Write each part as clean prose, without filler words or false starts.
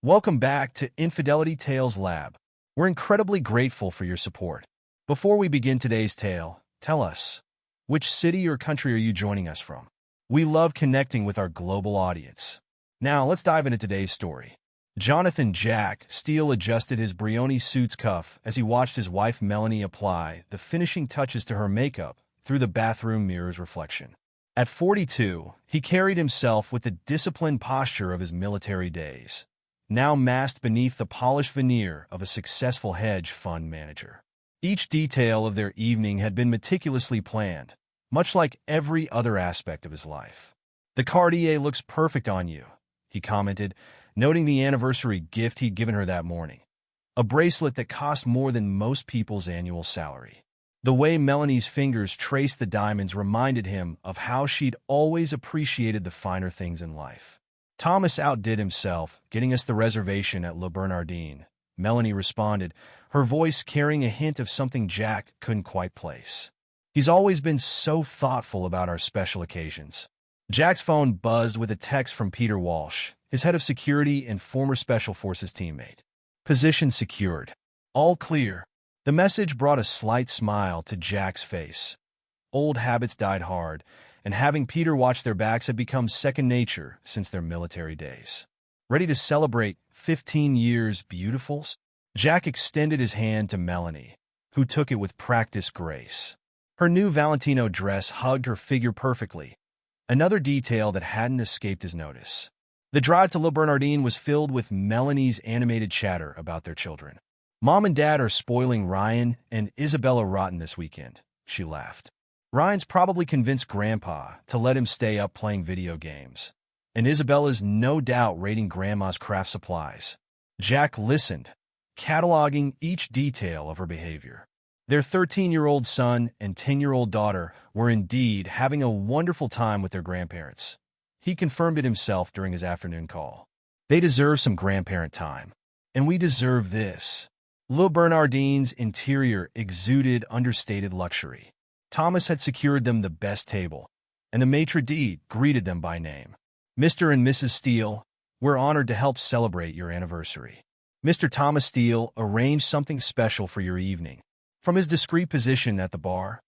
Welcome back to Infidelity Tales Lab. We're incredibly grateful for your support. Before we begin today's tale, tell us, which city or country are you joining us from? We love connecting with our global audience. Now, let's dive into today's story. Jonathan Jack Steele adjusted his Brioni suit's cuff as he watched his wife Melanie apply the finishing touches to her makeup through the bathroom mirror's reflection. At 42, he carried himself with the disciplined posture of his military days, now masked beneath the polished veneer of a successful hedge fund manager. Each detail of their evening had been meticulously planned, much like every other aspect of his life. "The Cartier looks perfect on you," he commented, noting the anniversary gift he'd given her that morning, a bracelet that cost more than most people's annual salary. The way Melanie's fingers traced the diamonds reminded him of how she'd always appreciated the finer things in life. "Thomas outdid himself, getting us the reservation at Le Bernardin," Melanie responded, her voice carrying a hint of something Jack couldn't quite place. "He's always been so thoughtful about our special occasions." Jack's phone buzzed with a text from Peter Walsh, his head of security and former Special Forces teammate. "Position secured. All clear." The message brought a slight smile to Jack's face. Old habits died hard, and having Peter watch their backs had become second nature since their military days. "Ready to celebrate 15 years, beautifuls?" Jack extended his hand to Melanie, who took it with practiced grace. Her new Valentino dress hugged her figure perfectly, another detail that hadn't escaped his notice. The drive to Le Bernardin was filled with Melanie's animated chatter about their children. "Mom and Dad are spoiling Ryan and Isabella rotten this weekend," she laughed. "Ryan's probably convinced Grandpa to let him stay up playing video games, and Isabella's no doubt raiding Grandma's craft supplies." Jack listened, cataloging each detail of her behavior. Their 13-year-old son and 10-year-old daughter were indeed having a wonderful time with their grandparents. He confirmed it himself during his afternoon call. "They deserve some grandparent time, and we deserve this." Le Bernardin's interior exuded understated luxury. Thomas had secured them the best table, and the maitre d' greeted them by name. "Mr. and Mrs. Steele, we're honored to help celebrate your anniversary. Mr. Thomas Steele arranged something special for your evening." From his discreet position at the bar,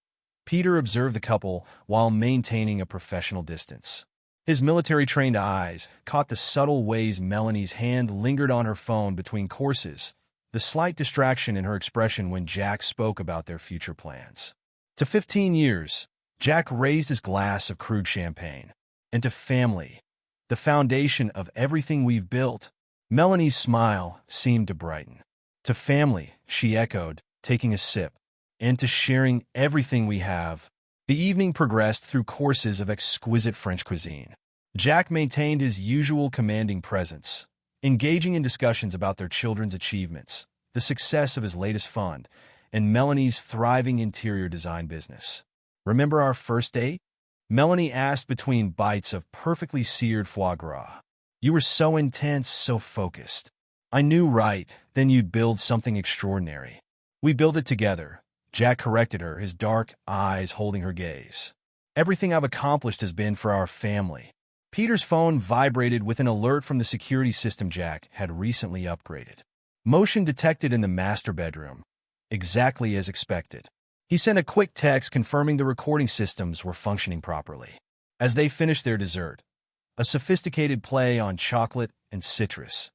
Peter observed the couple while maintaining a professional distance. His military-trained eyes caught the subtle ways Melanie's hand lingered on her phone between courses, the slight distraction in her expression when Jack spoke about their future plans. To 15 years, Jack raised his glass of crude champagne. "And to family, the foundation of everything we've built." Melanie's smile seemed to brighten. "To family," she echoed, taking a sip. "And to sharing everything we have." The evening progressed through courses of exquisite French cuisine. Jack maintained his usual commanding presence, engaging in discussions about their children's achievements, the success of his latest fund, and Melanie's thriving interior design business. "Remember our first date?" Melanie asked between bites of perfectly seared foie gras. "You were so intense, so focused. I knew right then you'd build something extraordinary." "We built it together," Jack corrected her, his dark eyes holding her gaze. "Everything I've accomplished has been for our family." Peter's phone vibrated with an alert from the security system Jack had recently upgraded. Motion detected in the master bedroom, exactly as expected. He sent a quick text confirming the recording systems were functioning properly. As they finished their dessert, a sophisticated play on chocolate and citrus,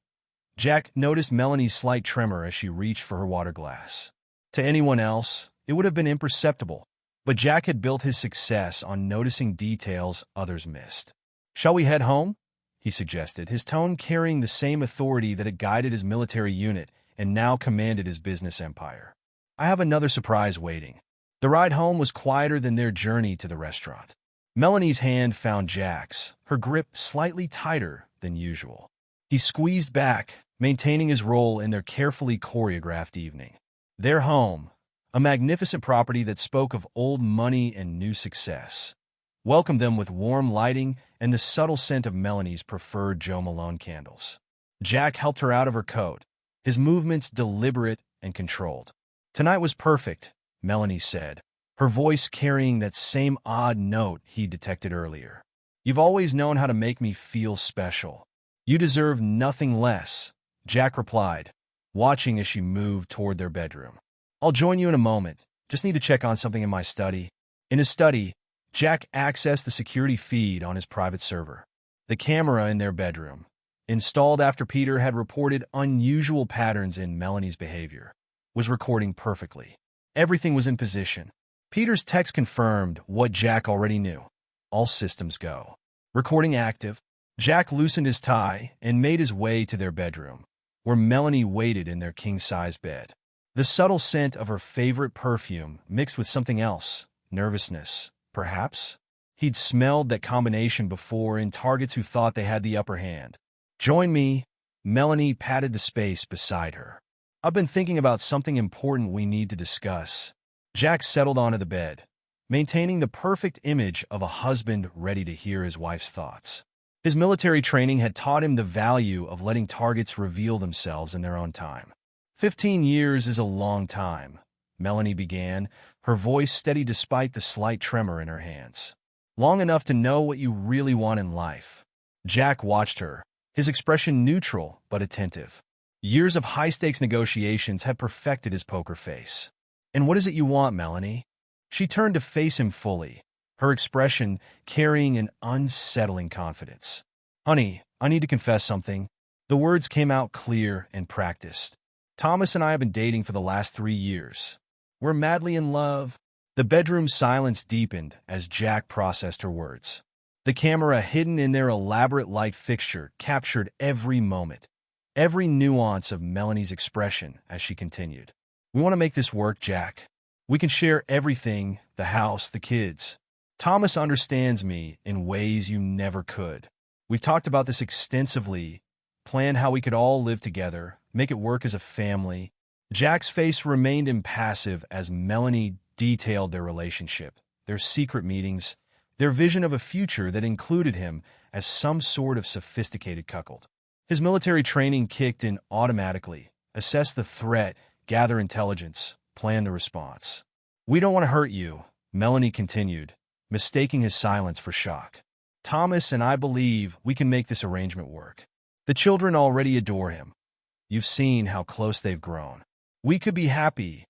Jack noticed Melanie's slight tremor as she reached for her water glass. To anyone else, it would have been imperceptible, but Jack had built his success on noticing details others missed. "Shall we head home?" he suggested, his tone carrying the same authority that had guided his military unit and now commanded his business empire. "I have another surprise waiting." The ride home was quieter than their journey to the restaurant. Melanie's hand found Jack's, her grip slightly tighter than usual. He squeezed back, maintaining his role in their carefully choreographed evening. Their home, a magnificent property that spoke of old money and new success, welcomed them with warm lighting and the subtle scent of Melanie's preferred Jo Malone candles. Jack helped her out of her coat, his movements deliberate and controlled. "Tonight was perfect," Melanie said, her voice carrying that same odd note he detected earlier. "You've always known how to make me feel special. You deserve nothing less." Jack replied, watching as she moved toward their bedroom. "I'll join you in a moment. Just need to check on something in my study." In his study, Jack accessed the security feed on his private server. The camera in their bedroom, installed after Peter had reported unusual patterns in Melanie's behavior, was recording perfectly. Everything was in position. Peter's text confirmed what Jack already knew. All systems go. Recording active, Jack loosened his tie and made his way to their bedroom, where Melanie waited in their king-size bed. The subtle scent of her favorite perfume mixed with something else, nervousness, perhaps? He'd smelled that combination before in targets who thought they had the upper hand. "Join me." Melanie patted the space beside her. "I've been thinking about something important we need to discuss." Jack settled onto the bed, maintaining the perfect image of a husband ready to hear his wife's thoughts. His military training had taught him the value of letting targets reveal themselves in their own time. 15 years is a long time, Melanie began, her voice steady despite the slight tremor in her hands. "Long enough to know what you really want in life." Jack watched her, his expression neutral but attentive. Years of high-stakes negotiations had perfected his poker face. "And what is it you want, Melanie?" She turned to face him fully, her expression carrying an unsettling confidence. "Honey, I need to confess something." The words came out clear and practiced. "Thomas and I have been dating for the last 3 years. We're madly in love." The bedroom silence deepened as Jack processed her words. The camera hidden in their elaborate light fixture captured every moment, every nuance of Melanie's expression as she continued. "We want to make this work, Jack. We can share everything, the house, the kids. Thomas understands me in ways you never could. We've talked about this extensively, planned how we could all live together, make it work as a family." Jack's face remained impassive as Melanie detailed their relationship, their secret meetings, their vision of a future that included him as some sort of sophisticated cuckold. His military training kicked in automatically, assessed the threat, gather intelligence, plan the response. "We don't want to hurt you," Melanie continued, mistaking his silence for shock. "Thomas and I believe we can make this arrangement work. The children already adore him. You've seen how close they've grown. We could be happy,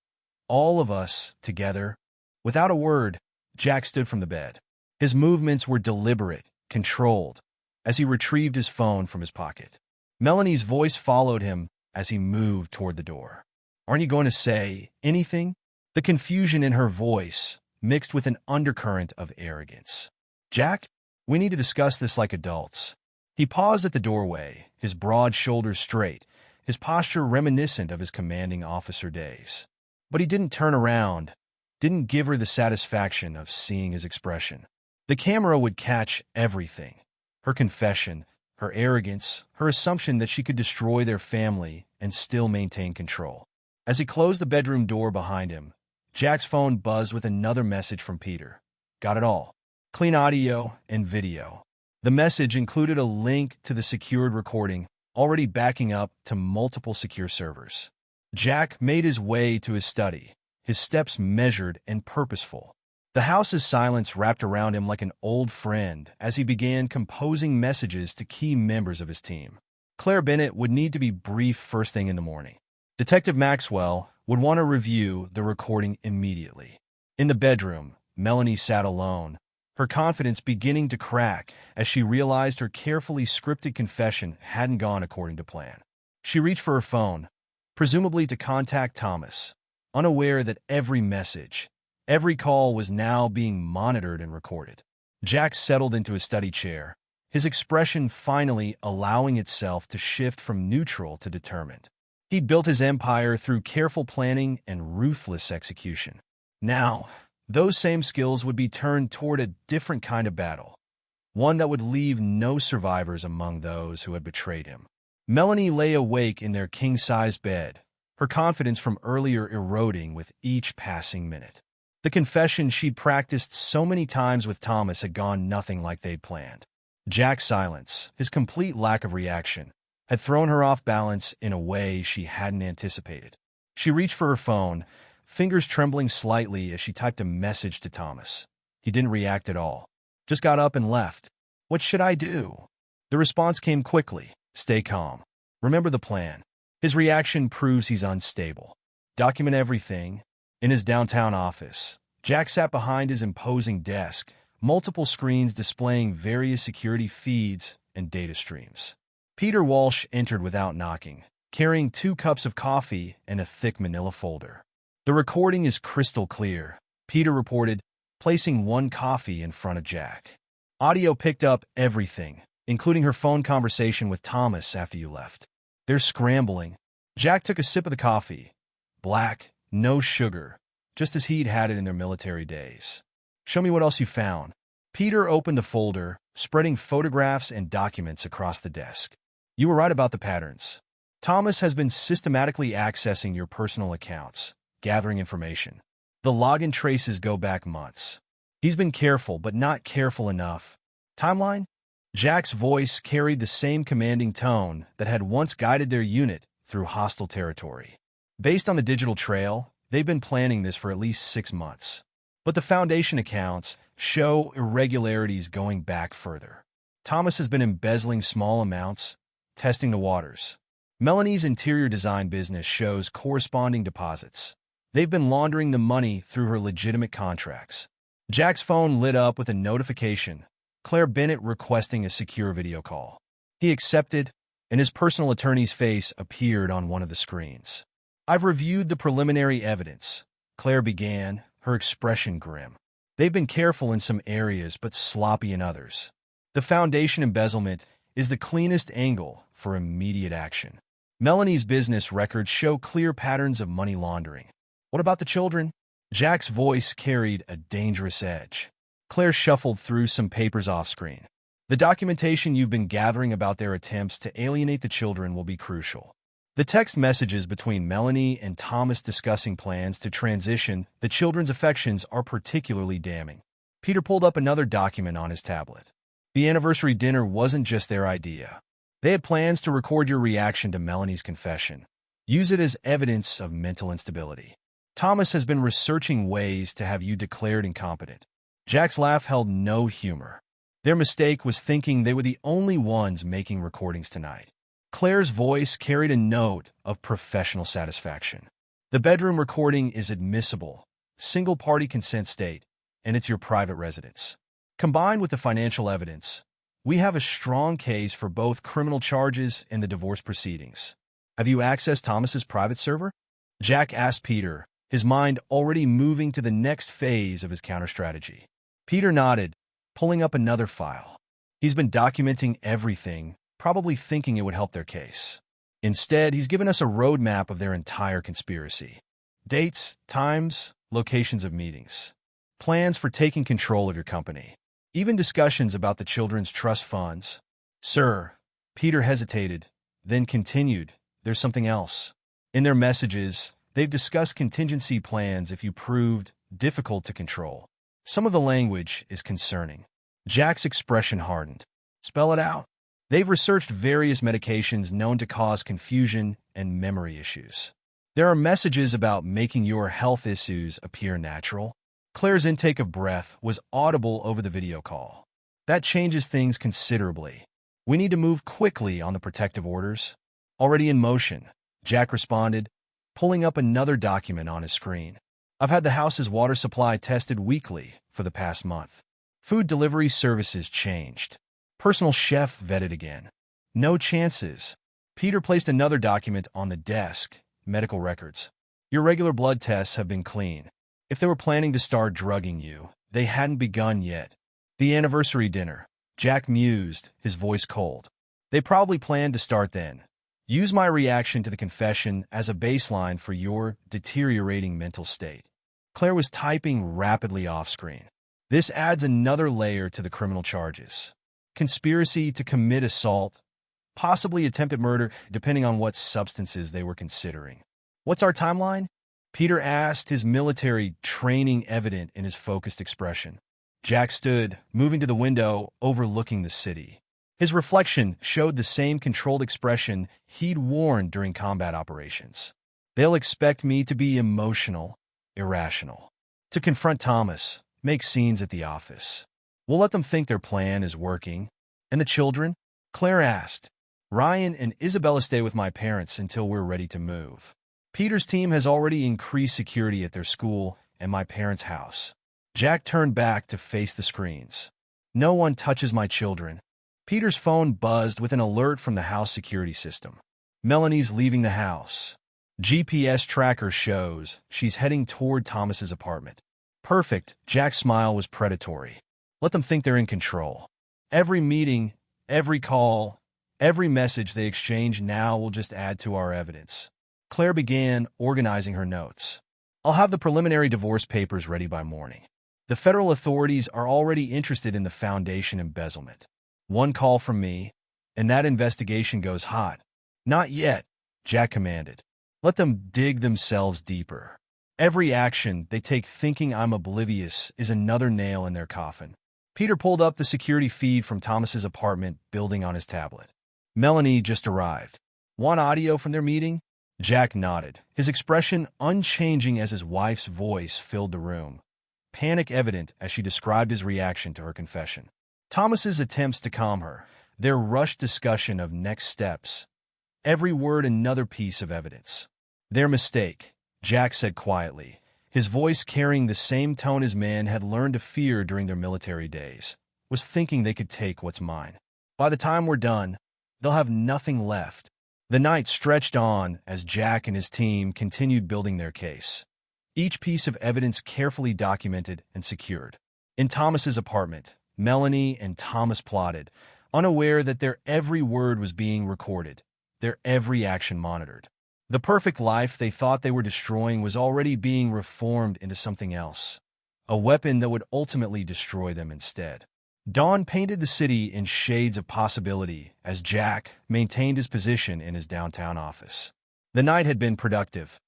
all of us, together." Without a word, Jack stood from the bed. His movements were deliberate, controlled, as he retrieved his phone from his pocket. Melanie's voice followed him as he moved toward the door. "Aren't you going to say anything?" The confusion in her voice mixed with an undercurrent of arrogance. "Jack, we need to discuss this like adults." He paused at the doorway, his broad shoulders straight, his posture reminiscent of his commanding officer days. But he didn't turn around, didn't give her the satisfaction of seeing his expression. The camera would catch everything. Her confession, her arrogance, her assumption that she could destroy their family and still maintain control. As he closed the bedroom door behind him, Jack's phone buzzed with another message from Peter. "Got it all. Clean audio and video." The message included a link to the secured recording, already backing up to multiple secure servers. Jack made his way to his study, his steps measured and purposeful. The house's silence wrapped around him like an old friend as he began composing messages to key members of his team. Claire Bennett would need to be briefed first thing in the morning. Detective Maxwell would want to review the recording immediately. In the bedroom, Melanie sat alone, her confidence beginning to crack as she realized her carefully scripted confession hadn't gone according to plan. She reached for her phone, presumably to contact Thomas, unaware that every message, every call was now being monitored and recorded. Jack settled into his study chair, his expression finally allowing itself to shift from neutral to determined. He'd built his empire through careful planning and ruthless execution. Now, those same skills would be turned toward a different kind of battle, one that would leave no survivors among those who had betrayed him. Melanie lay awake in their king-size bed, her confidence from earlier eroding with each passing minute. The confession she'd practiced so many times with Thomas had gone nothing like they'd planned. Jack's silence, his complete lack of reaction, had thrown her off balance in a way she hadn't anticipated. She reached for her phone, fingers trembling slightly as she typed a message to Thomas. He didn't react at all, just got up and left. "What should I do?" The response came quickly. "Stay calm. Remember the plan. His reaction proves he's unstable. Document everything. In his downtown office, Jack sat behind his imposing desk, multiple screens displaying various security feeds and data streams. Peter Walsh entered without knocking, carrying 2 cups of coffee and a thick manila folder. The recording is crystal clear, Peter reported, placing 1 coffee in front of Jack. Audio picked up everything, including her phone conversation with Thomas after you left. They're scrambling. Jack took a sip of the coffee. Black, no sugar, just as he'd had it in their military days. Show me what else you found. Peter opened the folder, spreading photographs and documents across the desk. You were right about the patterns. Thomas has been systematically accessing your personal accounts, gathering information. The login traces go back months. He's been careful, but not careful enough. Timeline? Jack's voice carried the same commanding tone that had once guided their unit through hostile territory. Based on the digital trail, they've been planning this for at least 6 months. But the Foundation accounts show irregularities going back further. Thomas has been embezzling small amounts, testing the waters. Melanie's interior design business shows corresponding deposits. They've been laundering the money through her legitimate contracts. Jack's phone lit up with a notification, Claire Bennett requesting a secure video call. He accepted, and his personal attorney's face appeared on one of the screens. I've reviewed the preliminary evidence, Claire began, her expression grim. They've been careful in some areas but sloppy in others. The Foundation embezzlement is the cleanest angle for immediate action. Melanie's business records show clear patterns of money laundering. What about the children? Jack's voice carried a dangerous edge. Claire shuffled through some papers off-screen. The documentation you've been gathering about their attempts to alienate the children will be crucial. The text messages between Melanie and Thomas discussing plans to transition the children's affections are particularly damning. Peter pulled up another document on his tablet. The anniversary dinner wasn't just their idea. They had plans to record your reaction to Melanie's confession. Use it as evidence of mental instability. Thomas has been researching ways to have you declared incompetent. Jack's laugh held no humor. Their mistake was thinking they were the only ones making recordings tonight. Claire's voice carried a note of professional satisfaction. The bedroom recording is admissible, single-party consent state, and it's your private residence. Combined with the financial evidence, we have a strong case for both criminal charges and the divorce proceedings. Have you accessed Thomas's private server? Jack asked Peter, his mind already moving to the next phase of his counter-strategy. Peter nodded, pulling up another file. He's been documenting everything, probably thinking it would help their case. Instead, he's given us a roadmap of their entire conspiracy. Dates, times, locations of meetings. Plans for taking control of your company. Even discussions about the children's trust funds. Sir, Peter hesitated, then continued, there's something else. In their messages, they've discussed contingency plans if you proved difficult to control. Some of the language is concerning. Jack's expression hardened. Spell it out. They've researched various medications known to cause confusion and memory issues. There are messages about making your health issues appear natural. Claire's intake of breath was audible over the video call. That changes things considerably. We need to move quickly on the protective orders. Already in motion, Jack responded, pulling up another document on his screen. I've had the house's water supply tested weekly for the past month. Food delivery services changed. Personal chef vetted again. No chances. Peter placed another document on the desk, medical records. Your regular blood tests have been clean. If they were planning to start drugging you, they hadn't begun yet. The anniversary dinner, Jack mused, his voice cold. They probably planned to start then. Use my reaction to the confession as a baseline for your deteriorating mental state. Claire was typing rapidly off-screen. This adds another layer to the criminal charges. Conspiracy to commit assault, possibly attempted murder, depending on what substances they were considering. What's our timeline? Peter asked, his military training evident in his focused expression. Jack stood, moving to the window, overlooking the city. His reflection showed the same controlled expression he'd worn during combat operations. They'll expect me to be emotional, irrational. To confront Thomas, make scenes at the office. We'll let them think their plan is working. And the children? Claire asked. Ryan and Isabella stay with my parents until we're ready to move. Peter's team has already increased security at their school and my parents' house. Jack turned back to face the screens. No one touches my children. Peter's phone buzzed with an alert from the house security system. Melanie's leaving the house. GPS tracker shows she's heading toward Thomas's apartment. Perfect. Jack's smile was predatory. Let them think they're in control. Every meeting, every call, every message they exchange now will just add to our evidence. Claire began organizing her notes. I'll have the preliminary divorce papers ready by morning. The federal authorities are already interested in the foundation embezzlement. One call from me, and that investigation goes hot. Not yet, Jack commanded. Let them dig themselves deeper. Every action they take thinking I'm oblivious is another nail in their coffin. Peter pulled up the security feed from Thomas's apartment building on his tablet. Melanie just arrived. Want audio from their meeting? Jack nodded, his expression unchanging as his wife's voice filled the room, panic evident as she described his reaction to her confession. Thomas's attempts to calm her, their rushed discussion of next steps, every word another piece of evidence. Their mistake, Jack said quietly, his voice carrying the same tone his men had learned to fear during their military days, was thinking they could take what's mine. By the time we're done, they'll have nothing left. The night stretched on as Jack and his team continued building their case, each piece of evidence carefully documented and secured. In Thomas's apartment, Melanie and Thomas plotted, unaware that their every word was being recorded, their every action monitored. The perfect life they thought they were destroying was already being reformed into something else, a weapon that would ultimately destroy them instead. Dawn painted the city in shades of possibility as Jack maintained his position in his downtown office. The night had been productive.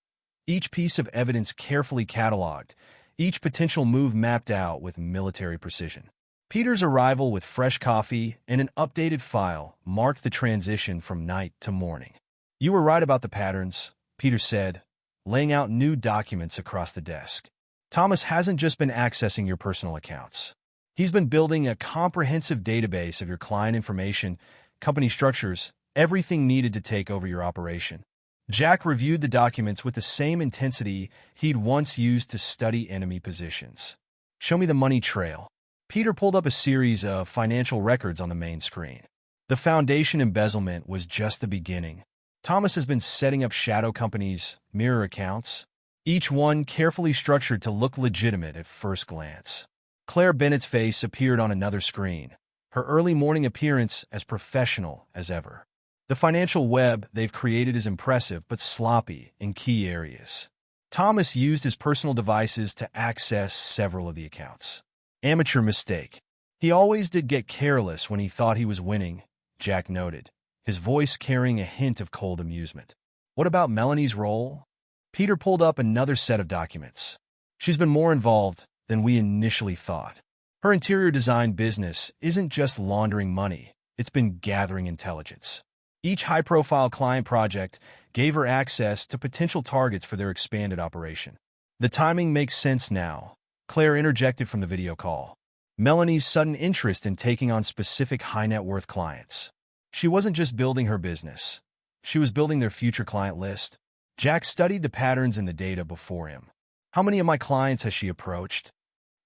Each piece of evidence carefully cataloged, each potential move mapped out with military precision. Peter's arrival with fresh coffee and an updated file marked the transition from night to morning. You were right about the patterns, Peter said, laying out new documents across the desk. Thomas hasn't just been accessing your personal accounts. He's been building a comprehensive database of your client information, company structures, everything needed to take over your operation. Jack reviewed the documents with the same intensity he'd once used to study enemy positions. Show me the money trail. Peter pulled up a series of financial records on the main screen. The foundation embezzlement was just the beginning. Thomas has been setting up shadow companies, mirror accounts, each one carefully structured to look legitimate at first glance. Claire Bennett's face appeared on another screen, her early morning appearance as professional as ever. The financial web they've created is impressive but sloppy in key areas. Thomas used his personal devices to access several of the accounts. Amateur mistake. He always did get careless when he thought he was winning, Jack noted, his voice carrying a hint of cold amusement. What about Melanie's role? Peter pulled up another set of documents. She's been more involved than we initially thought. Her interior design business isn't just laundering money, it's been gathering intelligence. Each high-profile client project gave her access to potential targets for their expanded operation. The timing makes sense now, Claire interjected from the video call. Melanie's sudden interest in taking on specific high-net-worth clients. She wasn't just building her business. She was building their future client list. Jack studied the patterns in the data before him. How many of my clients has she approached?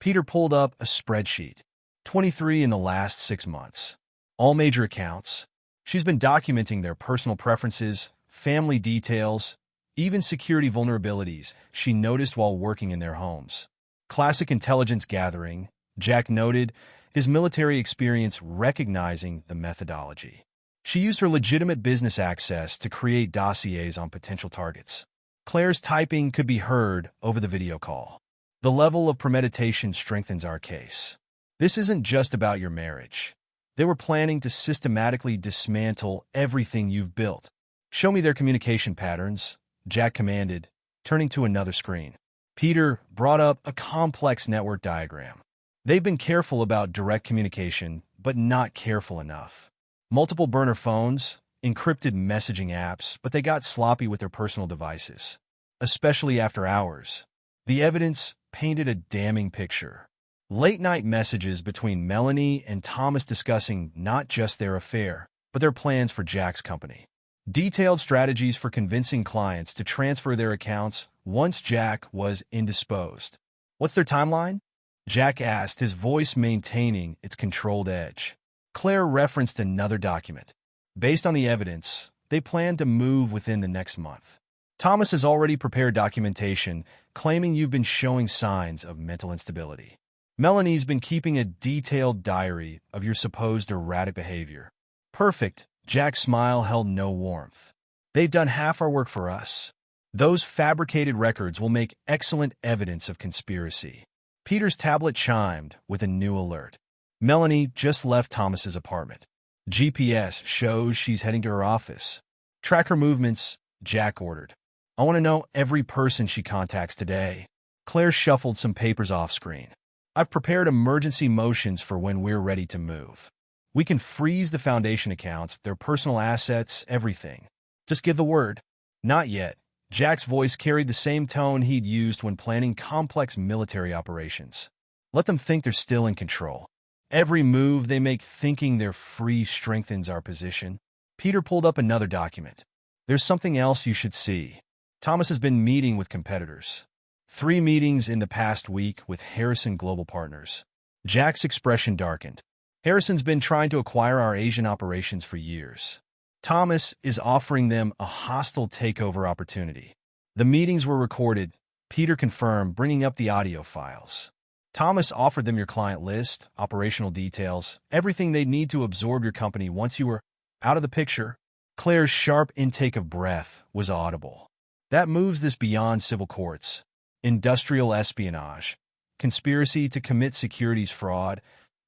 Peter pulled up a spreadsheet. 23 in the last 6 months. All major accounts. She's been documenting their personal preferences, family details, even security vulnerabilities she noticed while working in their homes. Classic intelligence gathering, Jack noted, his military experience recognizing the methodology. She used her legitimate business access to create dossiers on potential targets. Claire's typing could be heard over the video call. The level of premeditation strengthens our case. This isn't just about your marriage. They were planning to systematically dismantle everything you've built. Show me their communication patterns, Jack commanded, turning to another screen. Peter brought up a complex network diagram. They've been careful about direct communication, but not careful enough. Multiple burner phones, encrypted messaging apps, but they got sloppy with their personal devices, especially after hours. The evidence painted a damning picture. Late-night messages between Melanie and Thomas discussing not just their affair, but their plans for Jack's company. Detailed strategies for convincing clients to transfer their accounts once Jack was indisposed. What's their timeline? Jack asked, his voice maintaining its controlled edge. Claire referenced another document. Based on the evidence, they plan to move within the next month. Thomas has already prepared documentation claiming you've been showing signs of mental instability. Melanie's been keeping a detailed diary of your supposed erratic behavior. Perfect. Jack's smile held no warmth. They've done half our work for us. Those fabricated records will make excellent evidence of conspiracy. Peter's tablet chimed with a new alert. Melanie just left Thomas's apartment. GPS shows she's heading to her office. Track her movements, Jack ordered. I want to know every person she contacts today. Claire shuffled some papers off screen. I've prepared emergency motions for when we're ready to move. We can freeze the foundation accounts, their personal assets, everything. Just give the word. Not yet. Jack's voice carried the same tone he'd used when planning complex military operations. Let them think they're still in control. Every move they make thinking they're free strengthens our position. Peter pulled up another document. There's something else you should see. Thomas has been meeting with competitors. 3 meetings in the past week with Harrison Global Partners. Jack's expression darkened. Harrison's been trying to acquire our Asian operations for years. Thomas is offering them a hostile takeover opportunity. The meetings were recorded, Peter confirmed, bringing up the audio files. Thomas offered them your client list, operational details, everything they'd need to absorb your company once you were out of the picture. Claire's sharp intake of breath was audible. That moves this beyond civil courts. Industrial espionage, conspiracy to commit securities fraud.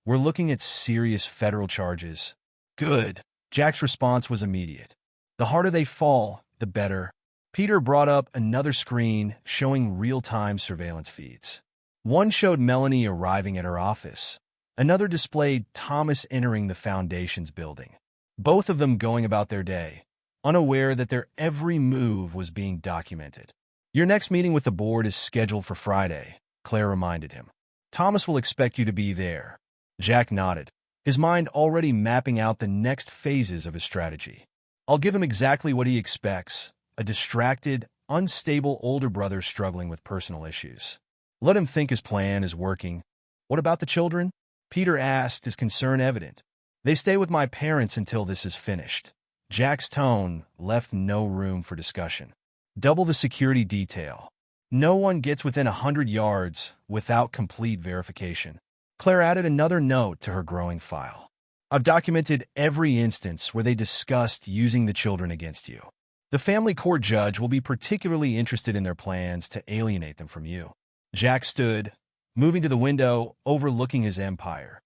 We're looking at serious federal charges. Good. Jack's response was immediate. The harder they fall, the better. Peter brought up another screen showing real-time surveillance feeds. One showed Melanie arriving at her office. Another displayed Thomas entering the Foundation's building. Both of them going about their day, unaware that their every move was being documented. Your next meeting with the board is scheduled for Friday, Claire reminded him. Thomas will expect you to be there. Jack nodded, his mind already mapping out the next phases of his strategy. I'll give him exactly what he expects, a distracted, unstable older brother struggling with personal issues. Let him think his plan is working. What about the children? Peter asked, his concern evident. They stay with my parents until this is finished. Jack's tone left no room for discussion. Double the security detail. No one gets within 100 yards without complete verification. Claire added another note to her growing file. I've documented every instance where they discussed using the children against you. The family court judge will be particularly interested in their plans to alienate them from you. Jack stood, moving to the window, overlooking his empire.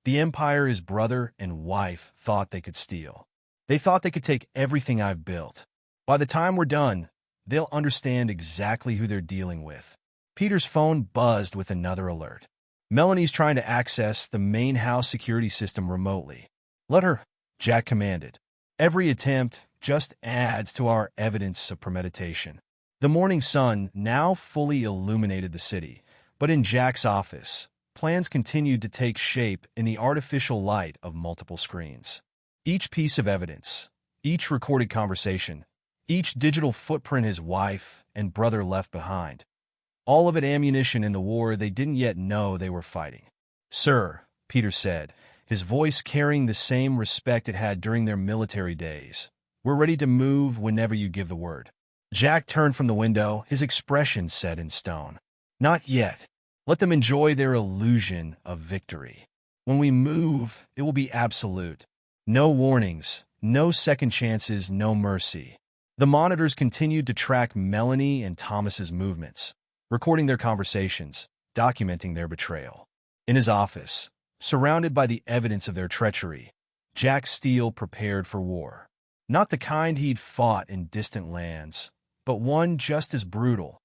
The empire his brother and wife thought they could steal. They thought they could take everything I've built. By the time we're done, they'll understand exactly who they're dealing with. Peter's phone buzzed with another alert. Melanie's trying to access the main house security system remotely. Let her, Jack commanded. Every attempt just adds to our evidence of premeditation. The morning sun now fully illuminated the city, but in Jack's office, plans continued to take shape in the artificial light of multiple screens. Each piece of evidence, each recorded conversation, each digital footprint his wife and brother left behind. All of it ammunition in the war they didn't yet know they were fighting. Sir, Peter said, his voice carrying the same respect it had during their military days. We're ready to move whenever you give the word. Jack turned from the window, his expression set in stone. Not yet. Let them enjoy their illusion of victory. When we move, it will be absolute. No warnings, no second chances, no mercy. The monitors continued to track Melanie and Thomas's movements, recording their conversations, documenting their betrayal. In his office, surrounded by the evidence of their treachery, Jack Steele prepared for war. Not the kind he'd fought in distant lands, but one just as brutal.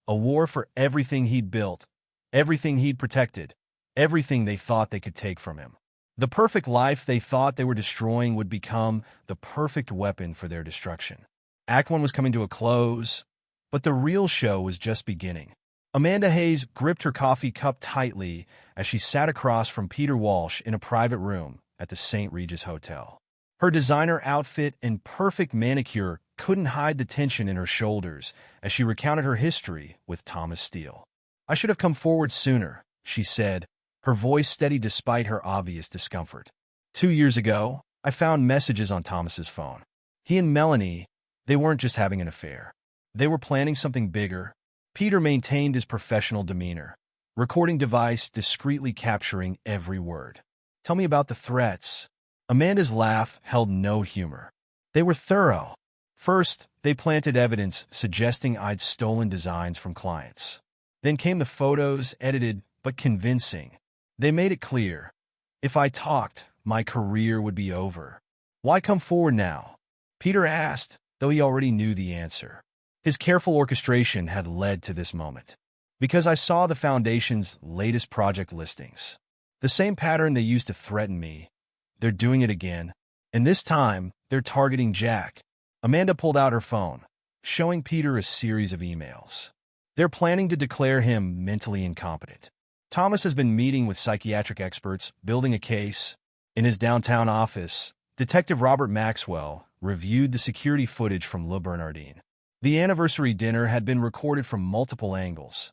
A war for everything he'd built, everything he'd protected, everything they thought they could take from him. The perfect life they thought they were destroying would become the perfect weapon for their destruction. Act 1 was coming to a close, but the real show was just beginning. Amanda Hayes gripped her coffee cup tightly as she sat across from Peter Walsh in a private room at the St. Regis Hotel. Her designer outfit and perfect manicure couldn't hide the tension in her shoulders as she recounted her history with Thomas Steele. "I should have come forward sooner," she said, her voice steady despite her obvious discomfort. "2 years ago, I found messages on Thomas's phone. He and Melanie, they weren't just having an affair. They were planning something bigger." Peter maintained his professional demeanor, recording device discreetly capturing every word. "Tell me about the threats." Amanda's laugh held no humor. "They were thorough. First, they planted evidence suggesting I'd stolen designs from clients. Then came the photos, edited but convincing. They made it clear, if I talked, my career would be over." "Why come forward now?" Peter asked, though he already knew the answer. His careful orchestration had led to this moment. "Because I saw the Foundation's latest project listings. The same pattern they used to threaten me. They're doing it again. And this time, they're targeting Jack." Amanda pulled out her phone, showing Peter a series of emails. "They're planning to declare him mentally incompetent. Thomas has been meeting with psychiatric experts, building a case." In his downtown office, Detective Robert Maxwell reviewed the security footage from Le Bernardin. The anniversary dinner had been recorded from multiple angles,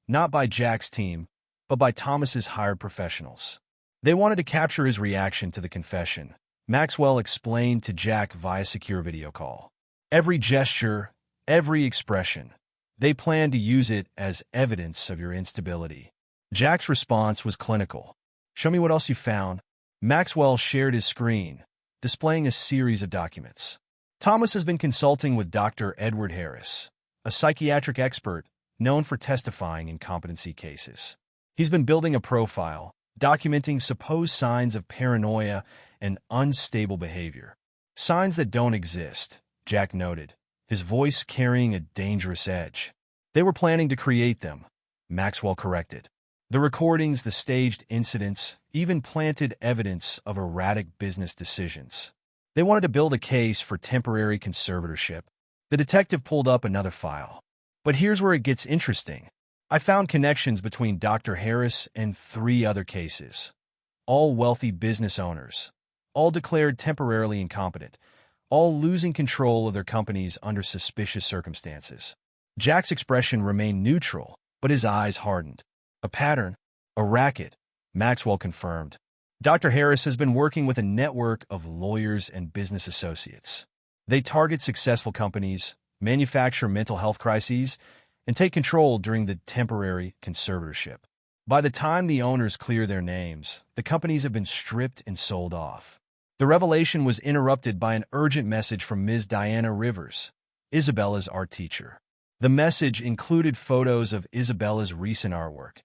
not by Jack's team, but by Thomas's hired professionals. They wanted to capture his reaction to the confession, Maxwell explained to Jack via secure video call. "Every gesture, every expression. They planned to use it as evidence of your instability." Jack's response was clinical. "Show me what else you found." Maxwell shared his screen, displaying a series of documents. "Thomas has been consulting with Dr. Edward Harris, a psychiatric expert known for testifying in competency cases. He's been building a profile, documenting supposed signs of paranoia and unstable behavior. Signs that don't exist," Jack noted, his voice carrying a dangerous edge. "They were planning to create them," Maxwell corrected. "The recordings, the staged incidents, even planted evidence of erratic business decisions. They wanted to build a case for temporary conservatorship." The detective pulled up another file. "But here's where it gets interesting. I found connections between Dr. Harris and 3 other cases. All wealthy business owners, all declared temporarily incompetent, all losing control of their companies under suspicious circumstances." Jack's expression remained neutral, but his eyes hardened. "A pattern, a racket," Maxwell confirmed. "Dr. Harris has been working with a network of lawyers and business associates. They target successful companies, manufacture mental health crises, and take control during the temporary conservatorship. By the time the owners clear their names, the companies have been stripped and sold off." The revelation was interrupted by an urgent message from Ms. Diana Rivers, Isabella's art teacher. The message included photos of Isabella's recent artwork,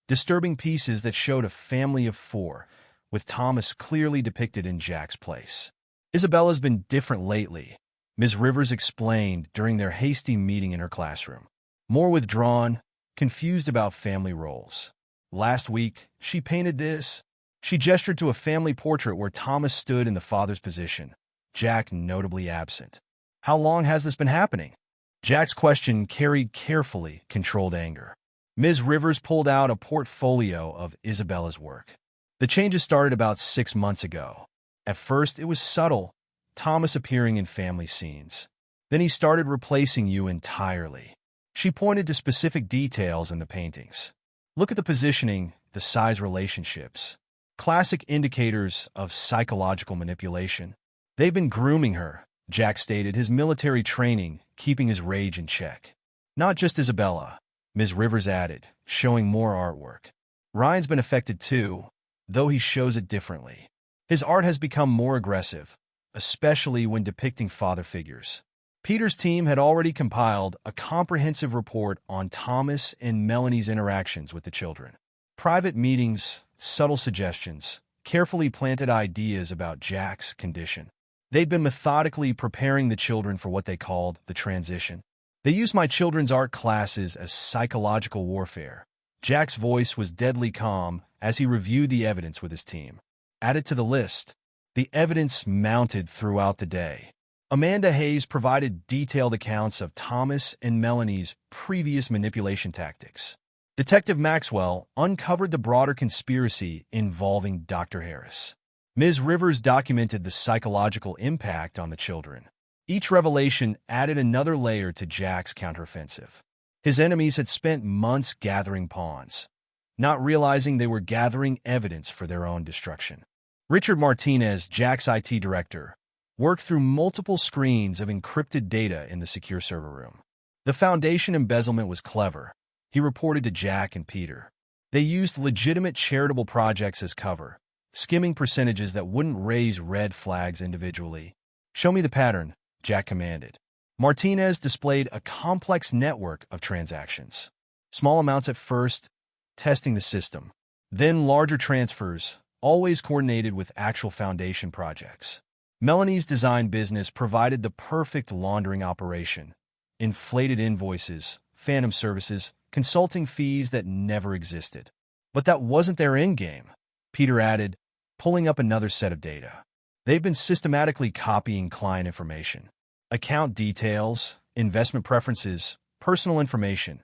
disturbing pieces that showed a family of 4, with Thomas clearly depicted in Jack's place. "Isabella's been different lately," Ms. Rivers explained during their hasty meeting in her classroom. "More withdrawn, confused about family roles. Last week, she painted this." She gestured to a family portrait where Thomas stood in the father's position, Jack notably absent. "How long has this been happening?" Jack's question carried carefully controlled anger. Ms. Rivers pulled out a portfolio of Isabella's work. "The changes started about 6 months ago. At first, it was subtle, Thomas appearing in family scenes. Then he started replacing you entirely." She pointed to specific details in the paintings. "Look at the positioning, the size relationships. Classic indicators of psychological manipulation. They've been grooming her," Jack stated, his military training keeping his rage in check. "Not just Isabella," Ms. Rivers added, showing more artwork. "Ryan's been affected too, though he shows it differently. His art has become more aggressive, especially when depicting father figures." Peter's team had already compiled a comprehensive report on Thomas and Melanie's interactions with the children. Private meetings, subtle suggestions, carefully planted ideas about Jack's condition. They'd been methodically preparing the children for what they called the transition. "They used my children's art classes as psychological warfare." Jack's voice was deadly calm as he reviewed the evidence with his team. Added to the list, the evidence mounted throughout the day. Amanda Hayes provided detailed accounts of Thomas and Melanie's previous manipulation tactics. Detective Maxwell uncovered the broader conspiracy involving Dr. Harris. Ms. Rivers documented the psychological impact on the children. Each revelation added another layer to Jack's counteroffensive. His enemies had spent months gathering pawns, not realizing they were gathering evidence for their own destruction. Richard Martinez, Jack's IT director, worked through multiple screens of encrypted data in the secure server room. The foundation embezzlement was clever, he reported to Jack and Peter. They used legitimate charitable projects as cover, skimming percentages that wouldn't raise red flags individually. "Show me the pattern," Jack commanded. Martinez displayed a complex network of transactions. Small amounts at first, testing the system. Then larger transfers, always coordinated with actual foundation projects. Melanie's design business provided the perfect laundering operation. Inflated invoices, phantom services, consulting fees that never existed. But that wasn't their endgame, Peter added, pulling up another set of data. They've been systematically copying client information. Account details, investment preferences, personal information.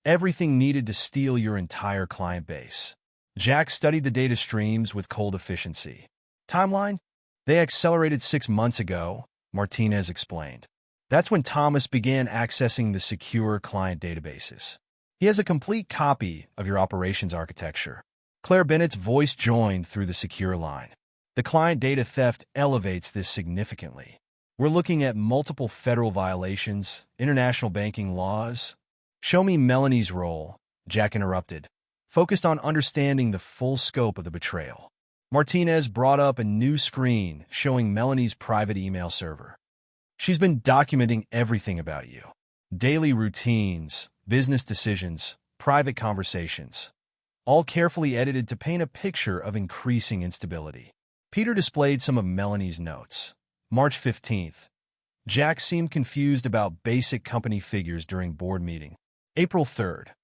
Everything needed to steal your entire client base. Jack studied the data streams with cold efficiency. Timeline? They accelerated 6 months ago, Martinez explained. That's when Thomas began accessing the secure client databases. He has a complete copy of your operations architecture. Claire Bennett's voice joined through the secure line. The client data theft elevates this significantly. We're looking at multiple federal violations, international banking laws. "Show me Melanie's role," Jack interrupted, focused on understanding the full scope of the betrayal. Martinez brought up a new screen showing Melanie's private email server. "She's been documenting everything about you. Daily routines, business decisions, private conversations, all carefully edited to paint a picture of increasing instability." Peter displayed some of Melanie's notes. March 15th. Jack seemed confused about basic company figures during board meeting. April 3rd.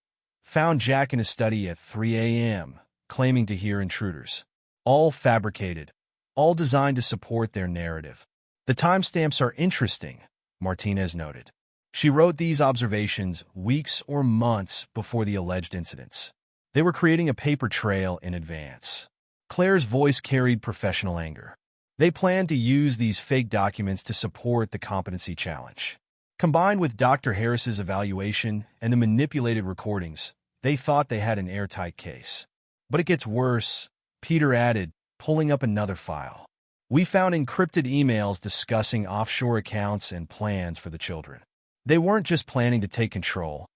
Found Jack in his study at 3 a.m., claiming to hear intruders. All fabricated, all designed to support their narrative. The timestamps are interesting, Martinez noted. She wrote these observations weeks or months before the alleged incidents. They were creating a paper trail in advance. Claire's voice carried professional anger. They planned to use these fake documents to support the competency challenge. Combined with Dr. Harris's evaluation and the manipulated recordings, they thought they had an airtight case. But it gets worse, Peter added, pulling up another file. "We found encrypted emails discussing offshore accounts and plans for the children. They weren't just planning to take control.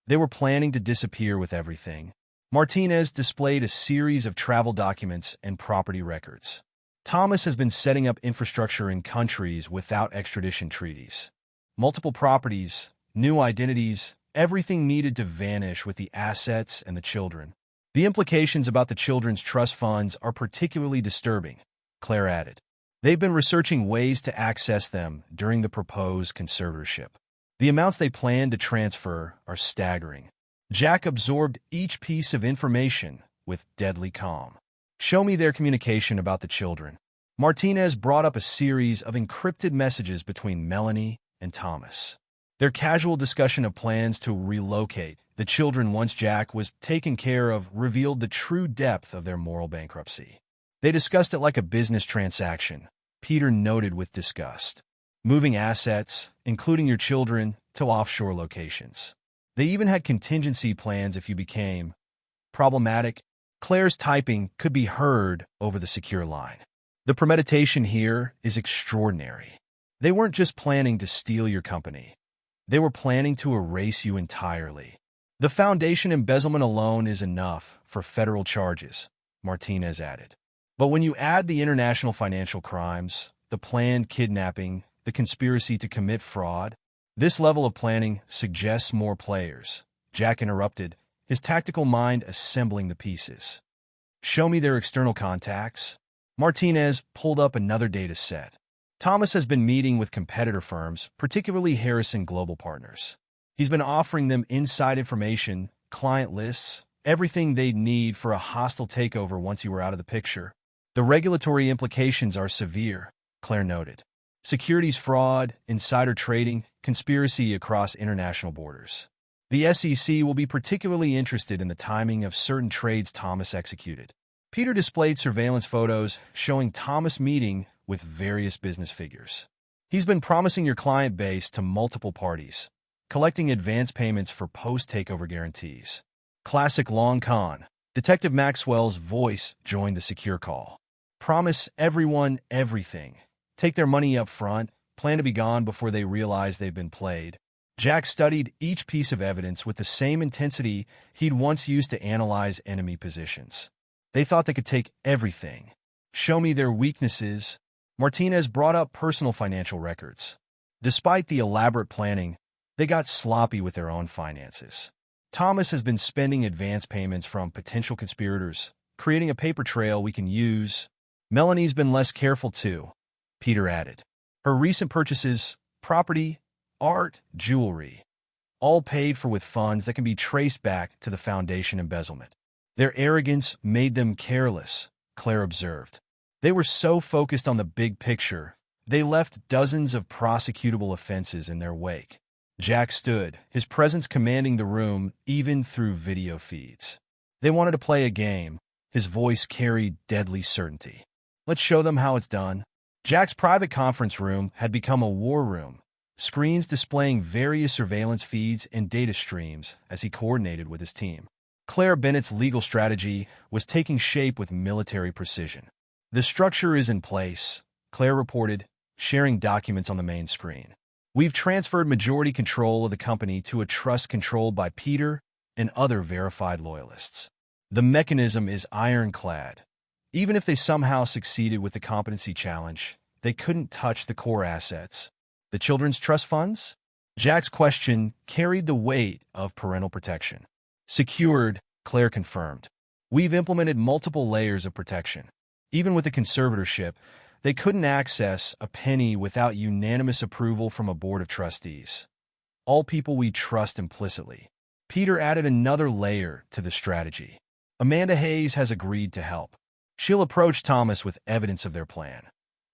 They were planning to disappear with everything." Martinez displayed a series of travel documents and property records. Thomas has been setting up infrastructure in countries without extradition treaties. Multiple properties, new identities, everything needed to vanish with the assets and the children. "The implications about the children's trust funds are particularly disturbing," Claire added. "They've been researching ways to access them during the proposed conservatorship. The amounts they plan to transfer are staggering." Jack absorbed each piece of information with deadly calm. "Show me their communication about the children." Martinez brought up a series of encrypted messages between Melanie and Thomas. Their casual discussion of plans to relocate the children once Jack was taken care of revealed the true depth of their moral bankruptcy. "They discussed it like a business transaction," Peter noted with disgust. "Moving assets, including your children, to offshore locations. They even had contingency plans if you became problematic." Claire's typing could be heard over the secure line. "The premeditation here is extraordinary. They weren't just planning to steal your company. They were planning to erase you entirely. The foundation embezzlement alone is enough for federal charges," Martinez added. "But when you add the international financial crimes, the planned kidnapping, the conspiracy to commit fraud, this level of planning suggests more players," Jack interrupted, his tactical mind assembling the pieces. "Show me their external contacts." Martinez pulled up another data set. Thomas has been meeting with competitor firms, particularly Harrison Global Partners. He's been offering them inside information, client lists, everything they'd need for a hostile takeover once you were out of the picture. "The regulatory implications are severe," Claire noted. "Securities fraud, insider trading, conspiracy across international borders. The SEC will be particularly interested in the timing of certain trades Thomas executed." Peter displayed surveillance photos showing Thomas meeting with various business figures. He's been promising your client base to multiple parties, collecting advance payments for post-takeover guarantees. Classic long con. Detective Maxwell's voice joined the secure call. Promise everyone everything. Take their money up front, plan to be gone before they realize they've been played. Jack studied each piece of evidence with the same intensity he'd once used to analyze enemy positions. They thought they could take everything. Show me their weaknesses. Martinez brought up personal financial records. Despite the elaborate planning, they got sloppy with their own finances. Thomas has been spending advance payments from potential conspirators, creating a paper trail we can use. Melanie's been less careful too, Peter added. Her recent purchases, property, art, jewelry, all paid for with funds that can be traced back to the Foundation embezzlement. Their arrogance made them careless, Claire observed. They were so focused on the big picture, they left dozens of prosecutable offenses in their wake. Jack stood, his presence commanding the room even through video feeds. They wanted to play a game. His voice carried deadly certainty. Let's show them how it's done. Jack's private conference room had become a war room, screens displaying various surveillance feeds and data streams as he coordinated with his team. Claire Bennett's legal strategy was taking shape with military precision. The structure is in place, Claire reported, sharing documents on the main screen. We've transferred majority control of the company to a trust controlled by Peter and other verified loyalists. The mechanism is ironclad. Even if they somehow succeeded with the competency challenge, they couldn't touch the core assets. The children's trust funds? Jack's question carried the weight of parental protection. Secured, Claire confirmed. We've implemented multiple layers of protection. Even with the conservatorship, they couldn't access a penny without unanimous approval from a board of trustees. All people we trust implicitly. Peter added another layer to the strategy. Amanda Hayes has agreed to help. She'll approach Thomas with evidence of their plan.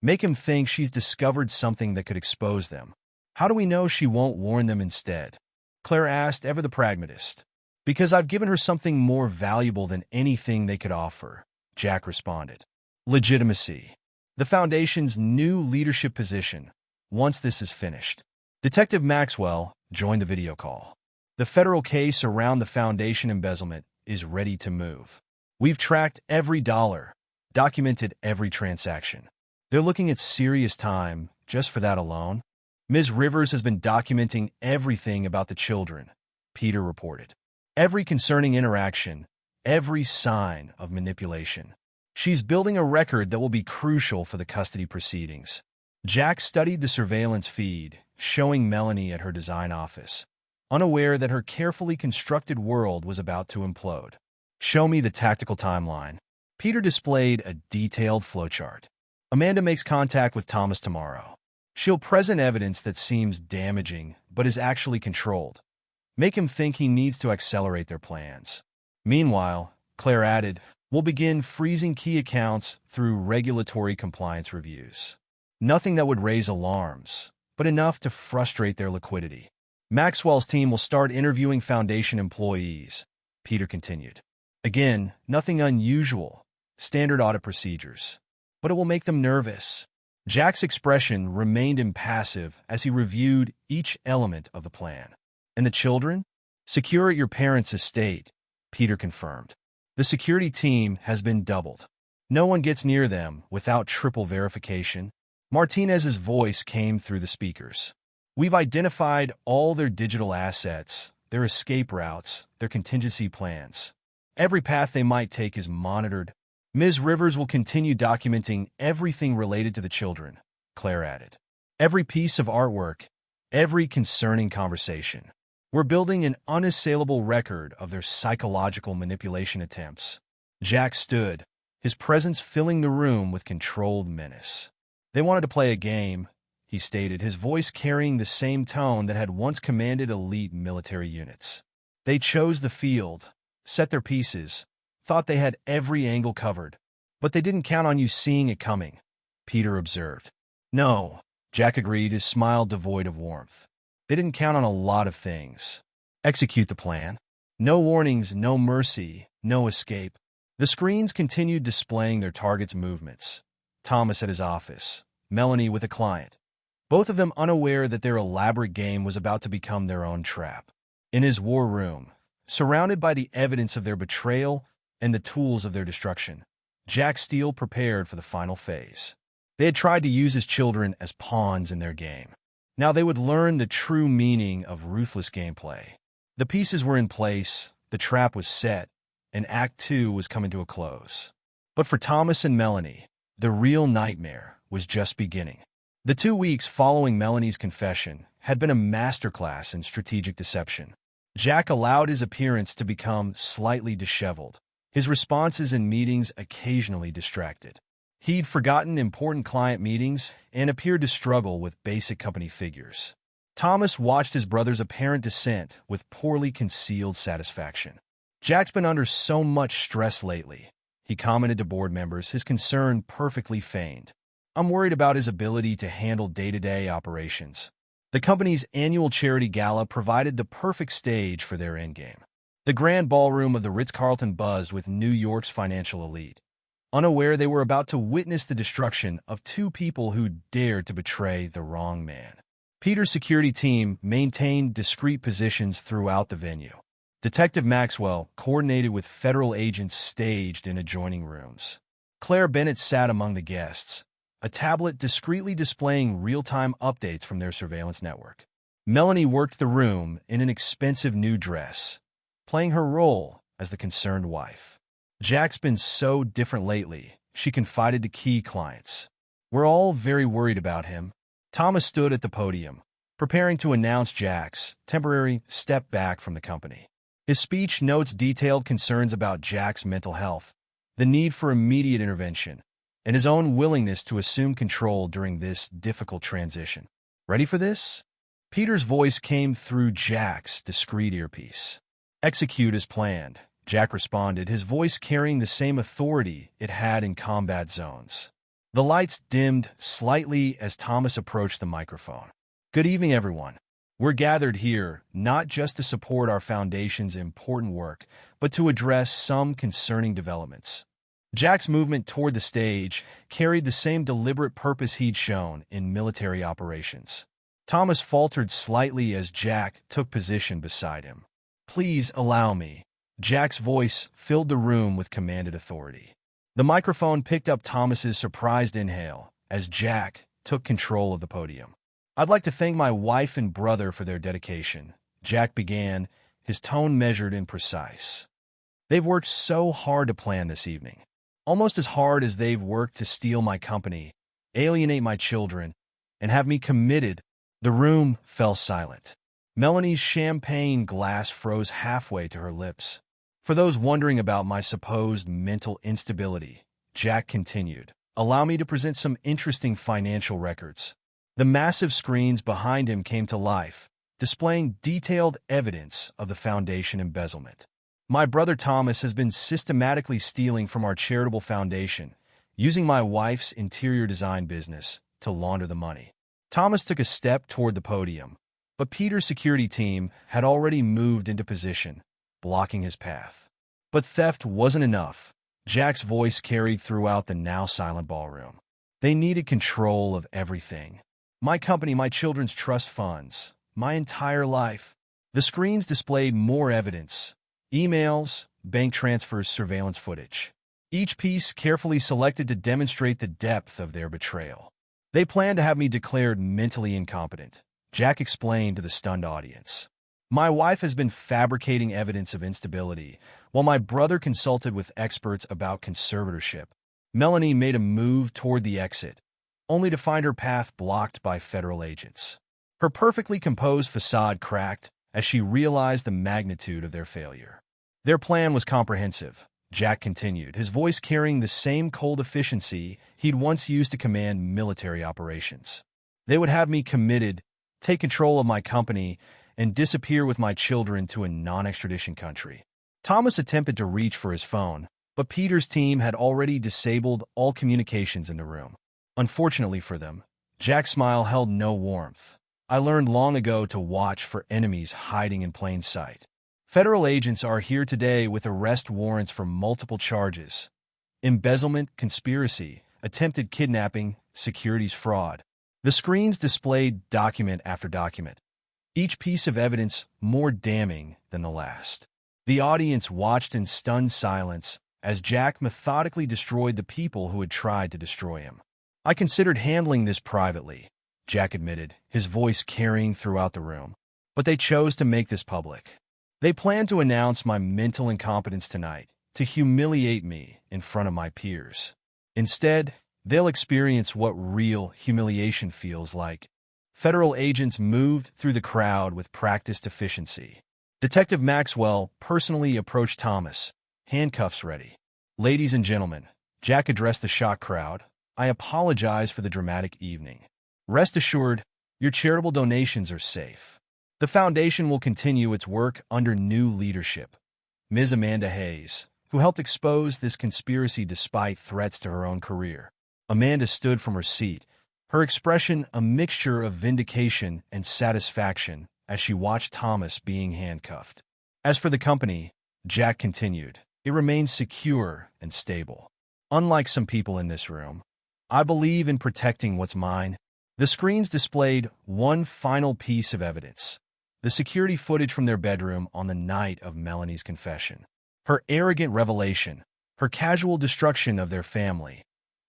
Make him think she's discovered something that could expose them. How do we know she won't warn them instead? Claire asked, ever the pragmatist. Because I've given her something more valuable than anything they could offer, Jack responded. Legitimacy. The Foundation's new leadership position, once this is finished. Detective Maxwell joined the video call. The federal case around the Foundation embezzlement is ready to move. We've tracked every dollar, documented every transaction. They're looking at serious time just for that alone. Ms. Rivers has been documenting everything about the children, Peter reported. Every concerning interaction, every sign of manipulation. She's building a record that will be crucial for the custody proceedings. Jack studied the surveillance feed, showing Melanie at her design office, unaware that her carefully constructed world was about to implode. Show me the tactical timeline. Peter displayed a detailed flowchart. Amanda makes contact with Thomas tomorrow. She'll present evidence that seems damaging, but is actually controlled. Make him think he needs to accelerate their plans. Meanwhile, Claire added, we'll begin freezing key accounts through regulatory compliance reviews. Nothing that would raise alarms, but enough to frustrate their liquidity. Maxwell's team will start interviewing Foundation employees, Peter continued. Again, nothing unusual, standard audit procedures. But it will make them nervous. Jack's expression remained impassive as he reviewed each element of the plan. And the children? Secure at your parents' estate, Peter confirmed. The security team has been doubled. No one gets near them without triple verification. Martinez's voice came through the speakers. We've identified all their digital assets, their escape routes, their contingency plans. Every path they might take is monitored. Ms. Rivers will continue documenting everything related to the children, Claire added. Every piece of artwork, every concerning conversation. We're building an unassailable record of their psychological manipulation attempts. Jack stood, his presence filling the room with controlled menace. They wanted to play a game, he stated, his voice carrying the same tone that had once commanded elite military units. They chose the field, set their pieces, thought they had every angle covered, but they didn't count on you seeing it coming, Peter observed. No, Jack agreed, his smile devoid of warmth. They didn't count on a lot of things. Execute the plan. No warnings, no mercy, no escape. The screens continued displaying their target's movements. Thomas at his office, Melanie with a client, both of them unaware that their elaborate game was about to become their own trap. In his war room, surrounded by the evidence of their betrayal and the tools of their destruction, Jack Steele prepared for the final phase. They had tried to use his children as pawns in their game. Now they would learn the true meaning of ruthless gameplay. The pieces were in place, the trap was set, and Act 2 was coming to a close. But for Thomas and Melanie, the real nightmare was just beginning. The 2 weeks following Melanie's confession had been a masterclass in strategic deception. Jack allowed his appearance to become slightly disheveled, his responses in meetings occasionally distracted. He'd forgotten important client meetings and appeared to struggle with basic company figures. Thomas watched his brother's apparent descent with poorly concealed satisfaction. Jack's been under so much stress lately, he commented to board members, his concern perfectly feigned. I'm worried about his ability to handle day-to-day operations. The company's annual charity gala provided the perfect stage for their endgame. The grand ballroom of the Ritz-Carlton buzzed with New York's financial elite, unaware they were about to witness the destruction of 2 people who dared to betray the wrong man. Peter's security team maintained discreet positions throughout the venue. Detective Maxwell coordinated with federal agents staged in adjoining rooms. Claire Bennett sat among the guests, a tablet discreetly displaying real-time updates from their surveillance network. Melanie worked the room in an expensive new dress, playing her role as the concerned wife. Jack's been so different lately, she confided to key clients. We're all very worried about him. Thomas stood at the podium, preparing to announce Jack's temporary step back from the company. His speech notes detailed concerns about Jack's mental health, the need for immediate intervention, and his own willingness to assume control during this difficult transition. Ready for this? Peter's voice came through Jack's discreet earpiece. Execute as planned, Jack responded, his voice carrying the same authority it had in combat zones. The lights dimmed slightly as Thomas approached the microphone. Good evening, everyone. We're gathered here not just to support our foundation's important work, but to address some concerning developments. Jack's movement toward the stage carried the same deliberate purpose he'd shown in military operations. Thomas faltered slightly as Jack took position beside him. Please allow me. Jack's voice filled the room with commanded authority. The microphone picked up Thomas's surprised inhale as Jack took control of the podium. I'd like to thank my wife and brother for their dedication, Jack began, his tone measured and precise. They've worked so hard to plan this evening. Almost as hard as they've worked to steal my company, alienate my children, and have me committed. The room fell silent. Melanie's champagne glass froze halfway to her lips. For those wondering about my supposed mental instability, Jack continued, allow me to present some interesting financial records. The massive screens behind him came to life, displaying detailed evidence of the foundation embezzlement. My brother Thomas has been systematically stealing from our charitable foundation, using my wife's interior design business to launder the money. Thomas took a step toward the podium, but Peter's security team had already moved into position, blocking his path. But theft wasn't enough. Jack's voice carried throughout the now silent ballroom. They needed control of everything. My company, my children's trust funds, my entire life. The screens displayed more evidence. Emails, bank transfers, surveillance footage. Each piece carefully selected to demonstrate the depth of their betrayal. They planned to have me declared mentally incompetent, Jack explained to the stunned audience. My wife has been fabricating evidence of instability, while my brother consulted with experts about conservatorship. Melanie made a move toward the exit, only to find her path blocked by federal agents. Her perfectly composed facade cracked as she realized the magnitude of their failure. Their plan was comprehensive, Jack continued, his voice carrying the same cold efficiency he'd once used to command military operations. They would have me committed, take control of my company, and disappear with my children to a non-extradition country. Thomas attempted to reach for his phone, but Peter's team had already disabled all communications in the room. Unfortunately for them, Jack's smile held no warmth. I learned long ago to watch for enemies hiding in plain sight. Federal agents are here today with arrest warrants for multiple charges: embezzlement, conspiracy, attempted kidnapping, securities fraud. The screens displayed document after document, each piece of evidence more damning than the last. The audience watched in stunned silence as Jack methodically destroyed the people who had tried to destroy him. "I considered handling this privately," Jack admitted, his voice carrying throughout the room. "But they chose to make this public. They plan to announce my mental incompetence tonight, to humiliate me in front of my peers. Instead, they'll experience what real humiliation feels like." Federal agents moved through the crowd with practiced efficiency. Detective Maxwell personally approached Thomas, handcuffs ready. "Ladies and gentlemen," Jack addressed the shocked crowd, "I apologize for the dramatic evening. Rest assured, your charitable donations are safe. The foundation will continue its work under new leadership." Ms. Amanda Hayes, who helped expose this conspiracy despite threats to her own career. Amanda stood from her seat, her expression a mixture of vindication and satisfaction as she watched Thomas being handcuffed. "As for the company," Jack continued, "it remains secure and stable. Unlike some people in this room, I believe in protecting what's mine." The screens displayed one final piece of evidence: the security footage from their bedroom on the night of Melanie's confession. Her arrogant revelation, her casual destruction of their family,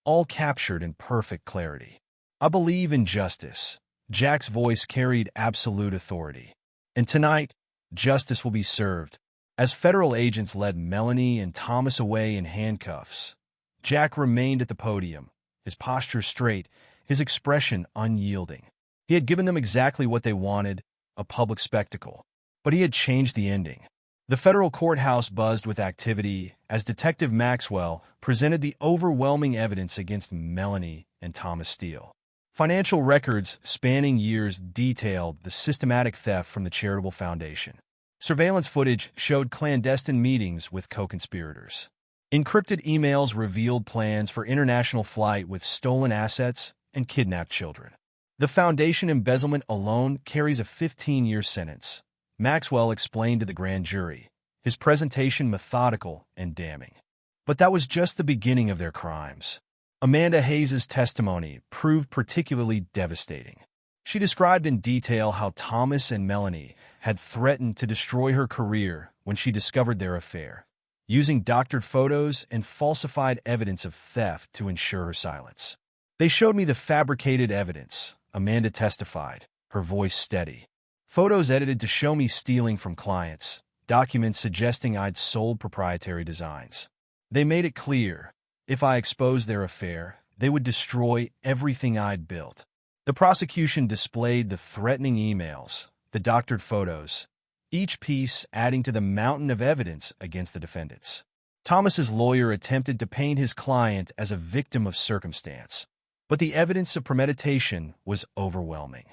all captured in perfect clarity. "I believe in justice." Jack's voice carried absolute authority. "And tonight, justice will be served." As federal agents led Melanie and Thomas away in handcuffs, Jack remained at the podium, his posture straight, his expression unyielding. He had given them exactly what they wanted, a public spectacle. But he had changed the ending. The federal courthouse buzzed with activity as Detective Maxwell presented the overwhelming evidence against Melanie and Thomas Steele. Financial records spanning years detailed the systematic theft from the charitable foundation. Surveillance footage showed clandestine meetings with co-conspirators. Encrypted emails revealed plans for international flight with stolen assets and kidnapped children. The foundation embezzlement alone carries a 15-year sentence, Maxwell explained to the grand jury, his presentation methodical and damning. But that was just the beginning of their crimes. Amanda Hayes' testimony proved particularly devastating. She described in detail how Thomas and Melanie had threatened to destroy her career when she discovered their affair, using doctored photos and falsified evidence of theft to ensure her silence. "They showed me the fabricated evidence," Amanda testified, her voice steady. "Photos edited to show me stealing from clients, documents suggesting I'd sold proprietary designs. They made it clear, if I exposed their affair, they would destroy everything I'd built." The prosecution displayed the threatening emails, the doctored photos, each piece adding to the mountain of evidence against the defendants. Thomas's lawyer attempted to paint his client as a victim of circumstance, but the evidence of premeditation was overwhelming.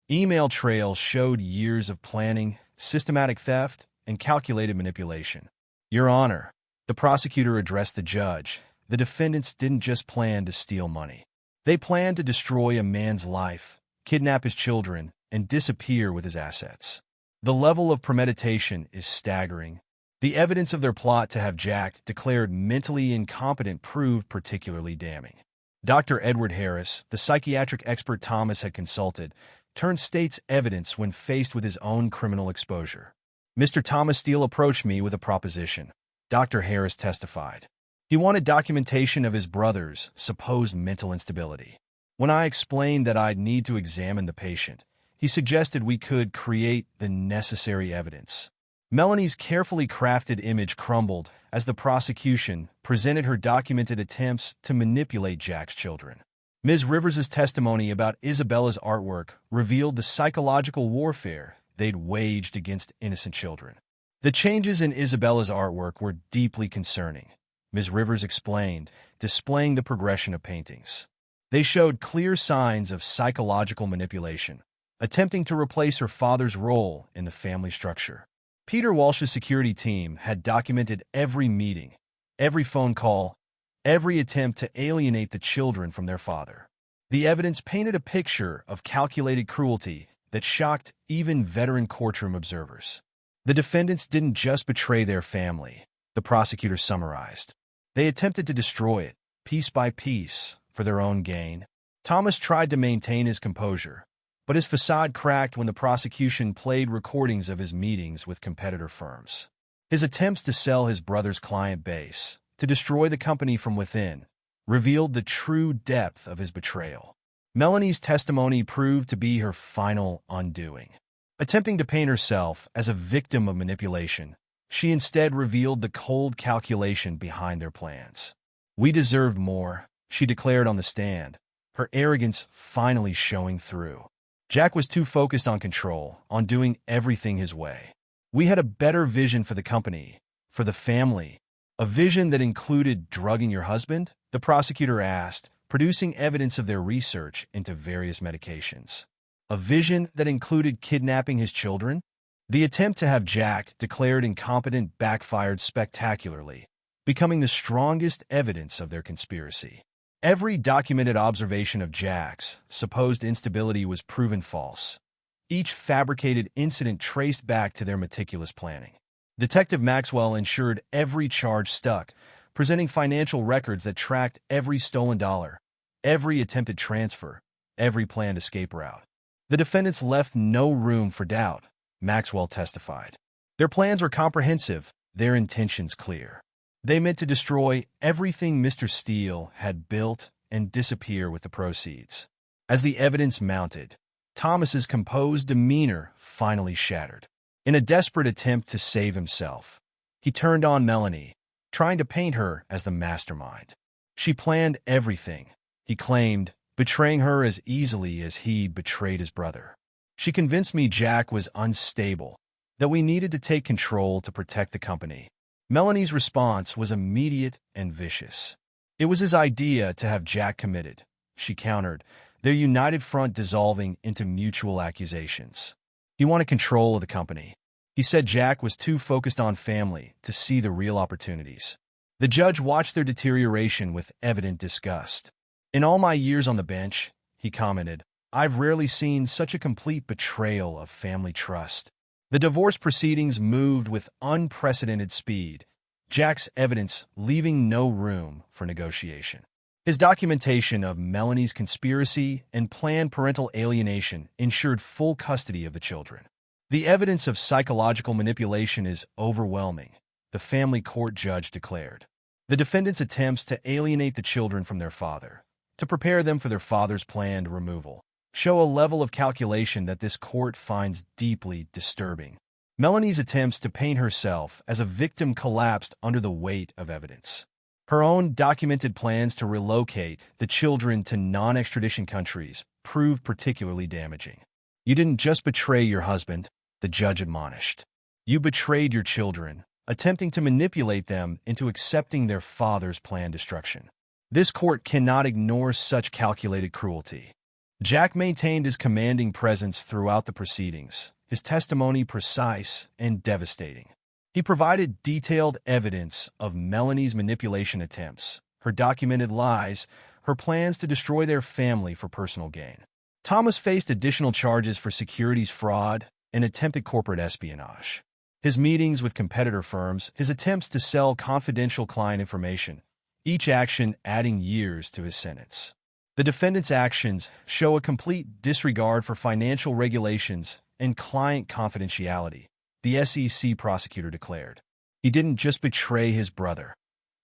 Email trails showed years of planning, systematic theft, and calculated manipulation. "Your Honor," the prosecutor addressed the judge, "the defendants didn't just plan to steal money. They planned to destroy a man's life, kidnap his children, and disappear with his assets. The level of premeditation is staggering." The evidence of their plot to have Jack declared mentally incompetent proved particularly damning. Dr. Edward Harris, the psychiatric expert Thomas had consulted, turned state's evidence when faced with his own criminal exposure. "Mr. Thomas Steele approached me with a proposition," Dr. Harris testified. "He wanted documentation of his brother's supposed mental instability. When I explained that I'd need to examine the patient, he suggested we could create the necessary evidence." Melanie's carefully crafted image crumbled as the prosecution presented her documented attempts to manipulate Jack's children. Ms. Rivers' testimony about Isabella's artwork revealed the psychological warfare they'd waged against innocent children. "The changes in Isabella's artwork were deeply concerning," Ms. Rivers explained, displaying the progression of paintings. "They showed clear signs of psychological manipulation, attempting to replace her father's role in the family structure." Peter Walsh's security team had documented every meeting, every phone call, every attempt to alienate the children from their father. The evidence painted a picture of calculated cruelty that shocked even veteran courtroom observers. The defendants didn't just betray their family, the prosecutor summarized. They attempted to destroy it, piece by piece, for their own gain. Thomas tried to maintain his composure, but his facade cracked when the prosecution played recordings of his meetings with competitor firms. His attempts to sell his brother's client base, to destroy the company from within, revealed the true depth of his betrayal. Melanie's testimony proved to be her final undoing. Attempting to paint herself as a victim of manipulation, she instead revealed the cold calculation behind their plans. "We deserved more," she declared on the stand, her arrogance finally showing through. Jack was too focused on control, on doing everything his way. "We had a better vision for the company, for the family." "A vision that included drugging your husband?" the prosecutor asked, producing evidence of their research into various medications. "A vision that included kidnapping his children?" The attempt to have Jack declared incompetent backfired spectacularly, becoming the strongest evidence of their conspiracy. Every documented observation of Jack's supposed instability was proven false. Each fabricated incident traced back to their meticulous planning. Detective Maxwell ensured every charge stuck, presenting financial records that tracked every stolen dollar, every attempted transfer, every planned escape route. The defendants left no room for doubt, Maxwell testified. Their plans were comprehensive, their intentions clear. They meant to destroy everything Mr. Steele had built and disappear with the proceeds. As the evidence mounted, Thomas's composed demeanor finally shattered. In a desperate attempt to save himself, he turned on Melanie, trying to paint her as the mastermind. She planned everything, he claimed, betraying her as easily as he'd betrayed his brother. "She convinced me Jack was unstable, that we needed to take control to protect the company." Melanie's response was immediate and vicious. "It was his idea to have Jack committed," she countered, their united front dissolving into mutual accusations. "He wanted control of the company. He said Jack was too focused on family to see the real opportunities." The judge watched their deterioration with evident disgust. "In all my years on the bench," he commented, "I've rarely seen such a complete betrayal of family trust." The divorce proceedings moved with unprecedented speed, Jack's evidence leaving no room for negotiation. His documentation of Melanie's conspiracy and planned parental alienation ensured full custody of the children. "The evidence of psychological manipulation is overwhelming," the family court judge declared. The defendants' attempts to alienate the children from their father, to prepare them for their father's planned removal, show a level of calculation that this court finds deeply disturbing. Melanie's attempts to paint herself as a victim collapsed under the weight of evidence. Her own documented plans to relocate the children to non-extradition countries proved particularly damaging. "You didn't just betray your husband," the judge admonished. "You betrayed your children, attempting to manipulate them into accepting their father's planned destruction." This court cannot ignore such calculated cruelty. Jack maintained his commanding presence throughout the proceedings, his testimony precise and devastating. He provided detailed evidence of Melanie's manipulation attempts, her documented lies, her plans to destroy their family for personal gain. Thomas faced additional charges for securities fraud and attempted corporate espionage. His meetings with competitor firms, his attempts to sell confidential client information, each action adding years to his sentence. The defendant's actions show a complete disregard for financial regulations and client confidentiality, the SEC prosecutor declared. He didn't just betray his brother.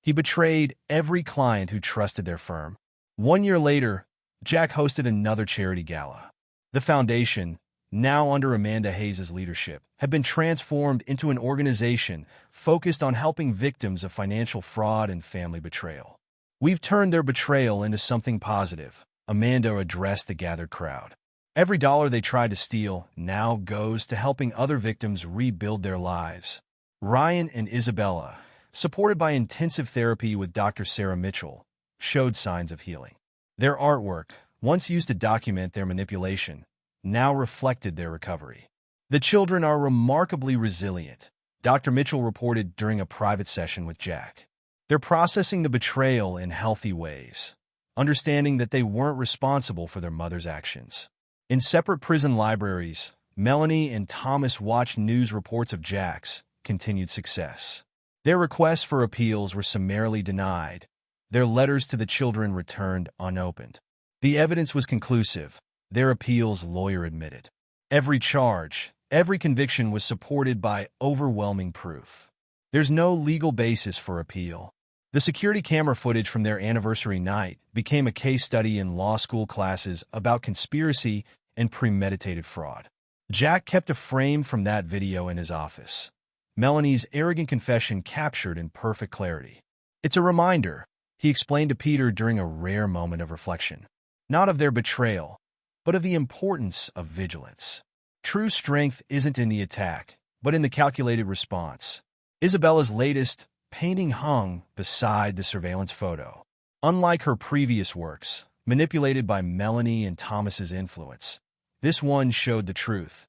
He betrayed every client who trusted their firm. 1 year later, Jack hosted another charity gala. The foundation, now under Amanda Hayes' leadership, had been transformed into an organization focused on helping victims of financial fraud and family betrayal. "We've turned their betrayal into something positive," Amanda addressed the gathered crowd. "Every dollar they tried to steal now goes to helping other victims rebuild their lives." Ryan and Isabella, supported by intensive therapy with Dr. Sarah Mitchell, showed signs of healing. Their artwork, once used to document their manipulation, now reflected their recovery. "The children are remarkably resilient," Dr. Mitchell reported during a private session with Jack. "They're processing the betrayal in healthy ways, understanding that they weren't responsible for their mother's actions." In separate prison libraries, Melanie and Thomas watched news reports of Jack's continued success. Their requests for appeals were summarily denied. Their letters to the children returned unopened. The evidence was conclusive, their appeals lawyer admitted. Every charge, every conviction was supported by overwhelming proof. There's no legal basis for appeal. The security camera footage from their anniversary night became a case study in law school classes about conspiracy and premeditated fraud. Jack kept a frame from that video in his office. Melanie's arrogant confession captured in perfect clarity. It's a reminder, he explained to Peter during a rare moment of reflection. Not of their betrayal, but of the importance of vigilance. True strength isn't in the attack, but in the calculated response. Isabella's latest painting hung beside the surveillance photo. Unlike her previous works, manipulated by Melanie and Thomas's influence, this one showed the truth.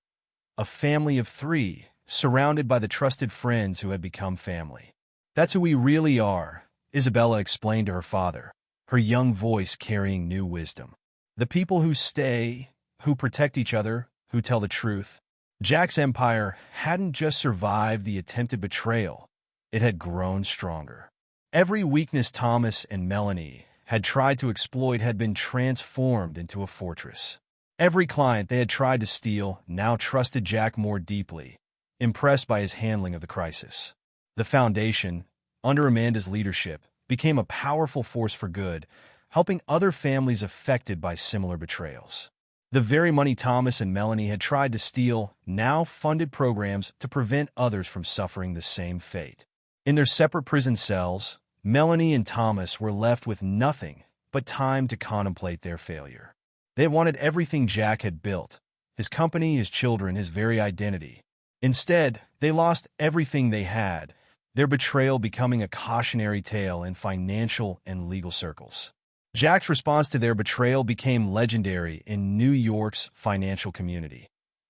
A family of 3, surrounded by the trusted friends who had become family. That's who we really are, Isabella explained to her father, her young voice carrying new wisdom. The people who stay, who protect each other, who tell the truth. Jack's empire hadn't just survived the attempted betrayal, it had grown stronger. Every weakness Thomas and Melanie had tried to exploit had been transformed into a fortress. Every client they had tried to steal now trusted Jack more deeply, impressed by his handling of the crisis. The Foundation, under Amanda's leadership, became a powerful force for good, helping other families affected by similar betrayals. The very money Thomas and Melanie had tried to steal now funded programs to prevent others from suffering the same fate. In their separate prison cells, Melanie and Thomas were left with nothing but time to contemplate their failure. They wanted everything Jack had built, his company, his children, his very identity. Instead, they lost everything they had, their betrayal becoming a cautionary tale in financial and legal circles. Jack's response to their betrayal became legendary in New York's financial community,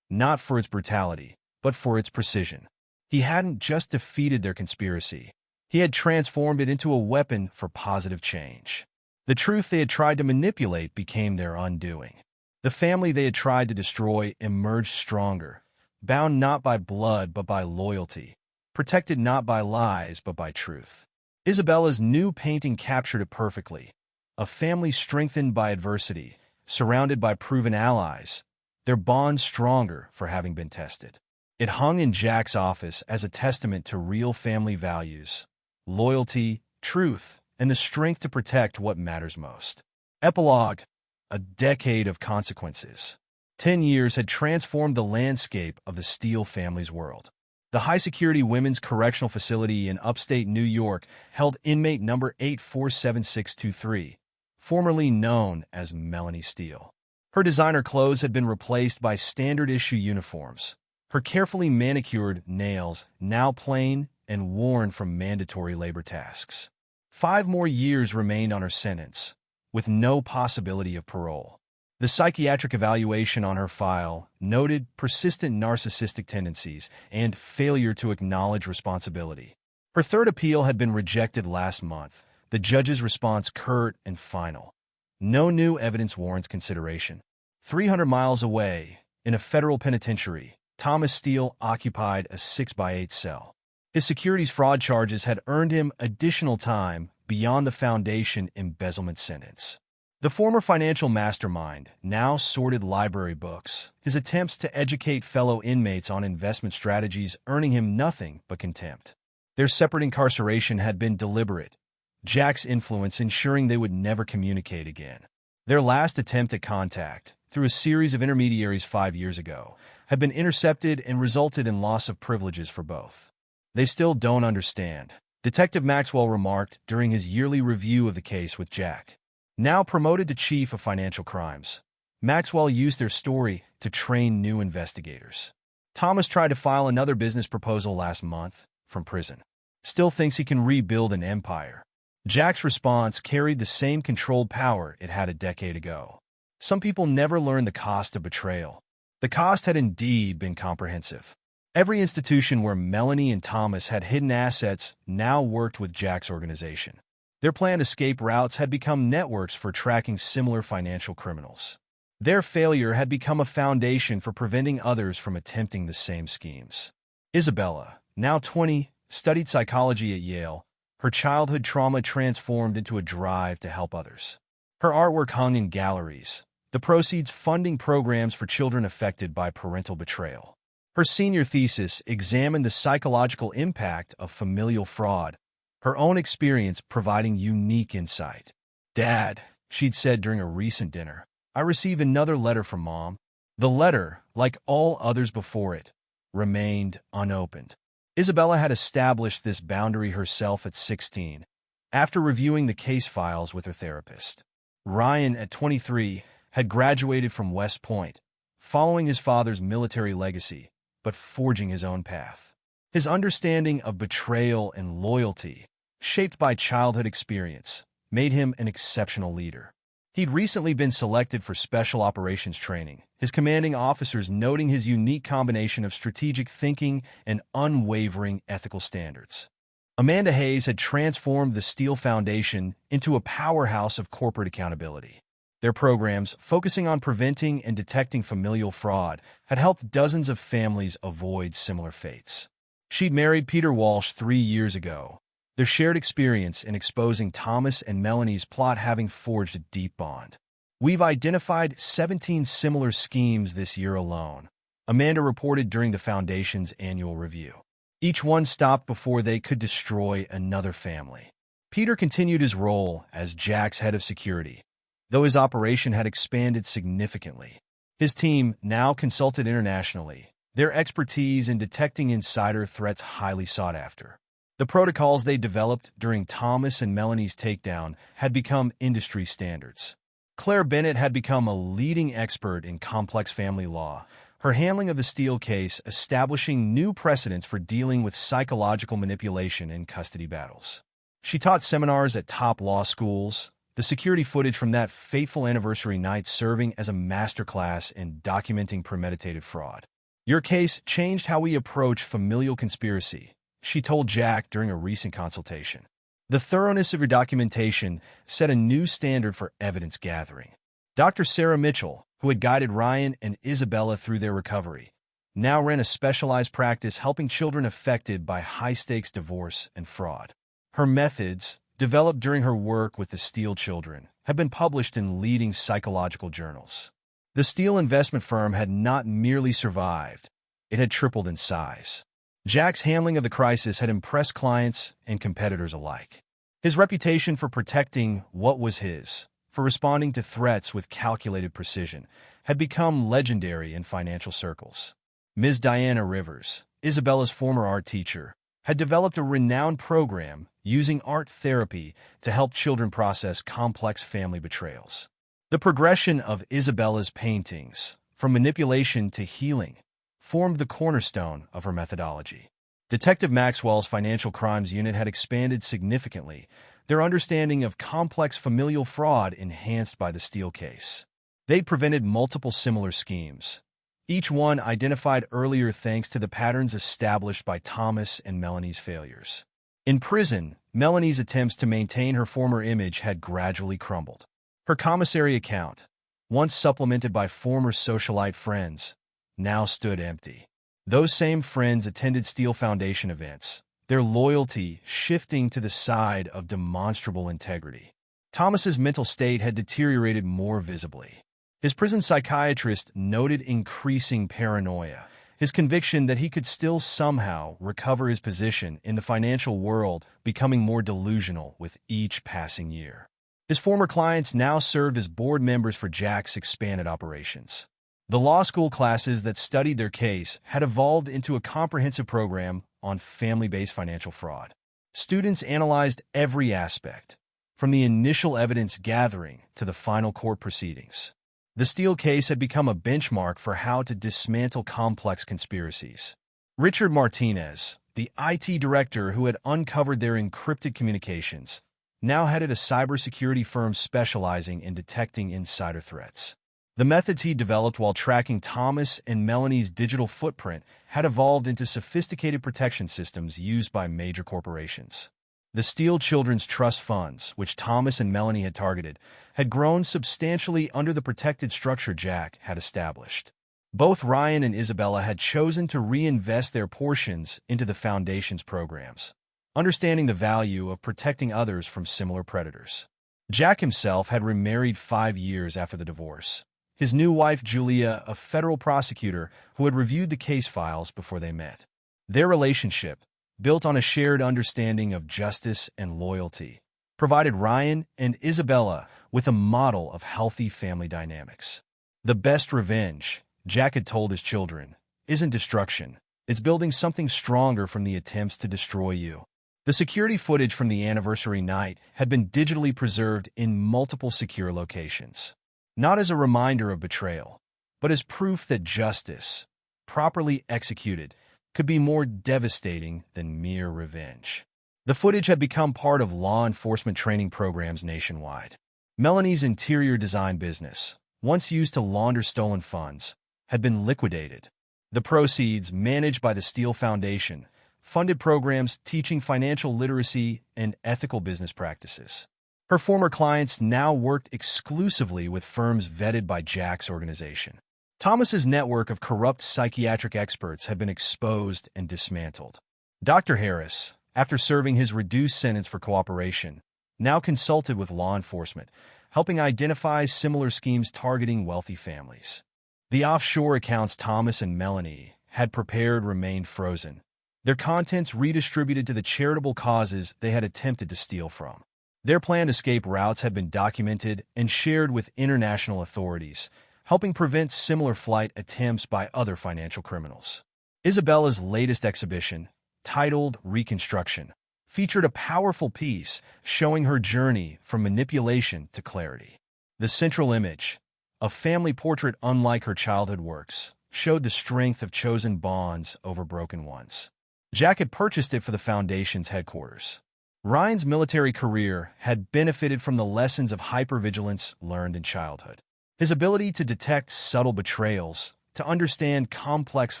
not for its brutality, but for its precision. He hadn't just defeated their conspiracy, he had transformed it into a weapon for positive change. The truth they had tried to manipulate became their undoing. The family they had tried to destroy emerged stronger, bound not by blood but by loyalty, protected not by lies but by truth. Isabella's new painting captured it perfectly. A family strengthened by adversity, surrounded by proven allies, their bond stronger for having been tested. It hung in Jack's office as a testament to real family values, loyalty, truth, and the strength to protect what matters most. Epilogue: a decade of consequences. 10 years had transformed the landscape of the Steele family's world. The high-security women's correctional facility in upstate New York held inmate number 847623, formerly known as Melanie Steele. Her designer clothes had been replaced by standard-issue uniforms, her carefully manicured nails now plain and worn from mandatory labor tasks. 5 more years remained on her sentence, with no possibility of parole. The psychiatric evaluation on her file noted persistent narcissistic tendencies and failure to acknowledge responsibility. Her third appeal had been rejected last month, the judge's response curt and final. No new evidence warrants consideration. 300 miles away, in a federal penitentiary, Thomas Steele occupied a 6x8 cell. His securities fraud charges had earned him additional time beyond the Foundation embezzlement sentence. The former financial mastermind now sorted library books, his attempts to educate fellow inmates on investment strategies earning him nothing but contempt. Their separate incarceration had been deliberate, Jack's influence ensuring they would never communicate again. Their last attempt at contact, through a series of intermediaries 5 years ago, had been intercepted and resulted in loss of privileges for both. They still don't understand, Detective Maxwell remarked during his yearly review of the case with Jack. Now promoted to chief of financial crimes, Maxwell used their story to train new investigators. Thomas tried to file another business proposal last month from prison. Still thinks he can rebuild an empire. Jack's response carried the same controlled power it had a decade ago. Some people never learn the cost of betrayal. The cost had indeed been comprehensive. Every institution where Melanie and Thomas had hidden assets now worked with Jack's organization. Their planned escape routes had become networks for tracking similar financial criminals. Their failure had become a foundation for preventing others from attempting the same schemes. Isabella, now 20, studied psychology at Yale. Her childhood trauma transformed into a drive to help others. Her artwork hung in galleries, the proceeds funding programs for children affected by parental betrayal. Her senior thesis examined the psychological impact of familial fraud, her own experience providing unique insight. "Dad," she'd said during a recent dinner, "I received another letter from Mom." The letter, like all others before it, remained unopened. Isabella had established this boundary herself at 16, after reviewing the case files with her therapist. Ryan, at 23, had graduated from West Point, following his father's military legacy, but forging his own path. His understanding of betrayal and loyalty, shaped by childhood experience, made him an exceptional leader. He'd recently been selected for special operations training, his commanding officers noting his unique combination of strategic thinking and unwavering ethical standards. Amanda Hayes had transformed the Steel Foundation into a powerhouse of corporate accountability. Their programs, focusing on preventing and detecting familial fraud, had helped dozens of families avoid similar fates. She'd married Peter Walsh 3 years ago, their shared experience in exposing Thomas and Melanie's plot having forged a deep bond. "We've identified 17 similar schemes this year alone," Amanda reported during the Foundation's annual review. Each one stopped before they could destroy another family. Peter continued his role as Jack's head of security, though his operation had expanded significantly. His team now consulted internationally, their expertise in detecting insider threats highly sought after. The protocols they developed during Thomas and Melanie's takedown had become industry standards. Claire Bennett had become a leading expert in complex family law, her handling of the Steele case establishing new precedents for dealing with psychological manipulation in custody battles. She taught seminars at top law schools, the security footage from that fateful anniversary night serving as a masterclass in documenting premeditated fraud. "Your case changed how we approach familial conspiracy," she told Jack during a recent consultation. "The thoroughness of your documentation set a new standard for evidence gathering." Dr. Sarah Mitchell, who had guided Ryan and Isabella through their recovery, now ran a specialized practice helping children affected by high-stakes divorce and fraud. Her methods, developed during her work with the Steele children, have been published in leading psychological journals. The Steele investment firm had not merely survived, it had tripled in size. Jack's handling of the crisis had impressed clients and competitors alike. His reputation for protecting what was his, for responding to threats with calculated precision, had become legendary in financial circles. Ms. Diana Rivers, Isabella's former art teacher, had developed a renowned program using art therapy to help children process complex family betrayals. The progression of Isabella's paintings, from manipulation to healing, formed the cornerstone of her methodology. Detective Maxwell's Financial Crimes Unit had expanded significantly, their understanding of complex familial fraud enhanced by the Steele case. They'd prevented multiple similar schemes, each one identified earlier thanks to the patterns established by Thomas and Melanie's failures. In prison, Melanie's attempts to maintain her former image had gradually crumbled. Her commissary account, once supplemented by former socialite friends, now stood empty. Those same friends attended Steele Foundation events, their loyalty shifting to the side of demonstrable integrity. Thomas's mental state had deteriorated more visibly. His prison psychiatrist noted increasing paranoia, his conviction that he could still somehow recover his position in the financial world becoming more delusional with each passing year. His former clients now served as board members for Jack's expanded operations. The law school classes that studied their case had evolved into a comprehensive program on family-based financial fraud. Students analyzed every aspect, from the initial evidence gathering to the final court proceedings. The Steele case had become a benchmark for how to dismantle complex conspiracies. Richard Martinez, the IT director who had uncovered their encrypted communications, now headed a cybersecurity firm specializing in detecting insider threats. The methods he developed while tracking Thomas and Melanie's digital footprint had evolved into sophisticated protection systems used by major corporations. The Steele Children's Trust funds, which Thomas and Melanie had targeted, had grown substantially under the protected structure Jack had established. Both Ryan and Isabella had chosen to reinvest their portions into the Foundation's programs, understanding the value of protecting others from similar predators. Jack himself had remarried 5 years after the divorce. His new wife, Julia, a federal prosecutor who had reviewed the case files before they met. Their relationship, built on a shared understanding of justice and loyalty, provided Ryan and Isabella with a model of healthy family dynamics. The best revenge, Jack had told his children, isn't destruction. It's building something stronger from the attempts to destroy you. The security footage from the anniversary night had been digitally preserved in multiple secure locations, not as a reminder of betrayal, but as proof that justice, properly executed, could be more devastating than mere revenge. The footage had become part of law enforcement training programs nationwide. Melanie's interior design business, once used to launder stolen funds, had been liquidated. The proceeds, managed by the Steele Foundation, funded programs teaching financial literacy and ethical business practices. Her former clients now worked exclusively with firms vetted by Jack's organization. Thomas's network of corrupt psychiatric experts had been exposed and dismantled. Dr. Harris, after serving his reduced sentence for cooperation, now consulted with law enforcement, helping identify similar schemes targeting wealthy families. The offshore accounts Thomas and Melanie had prepared remained frozen, their contents redistributed to the charitable causes they had attempted to steal from. Their planned escape routes had been documented and shared with international authorities, helping prevent similar flight attempts by other financial criminals. Isabella's latest exhibition, titled Reconstruction, featured a powerful piece showing her journey from manipulation to clarity. The central image, a family portrait unlike her childhood works, showed the strength of chosen bonds over broken ones. Jack had purchased it for the Foundation's headquarters. Ryan's military career had benefited from the lessons of hypervigilance learned in childhood. His ability to detect subtle betrayals, to understand complex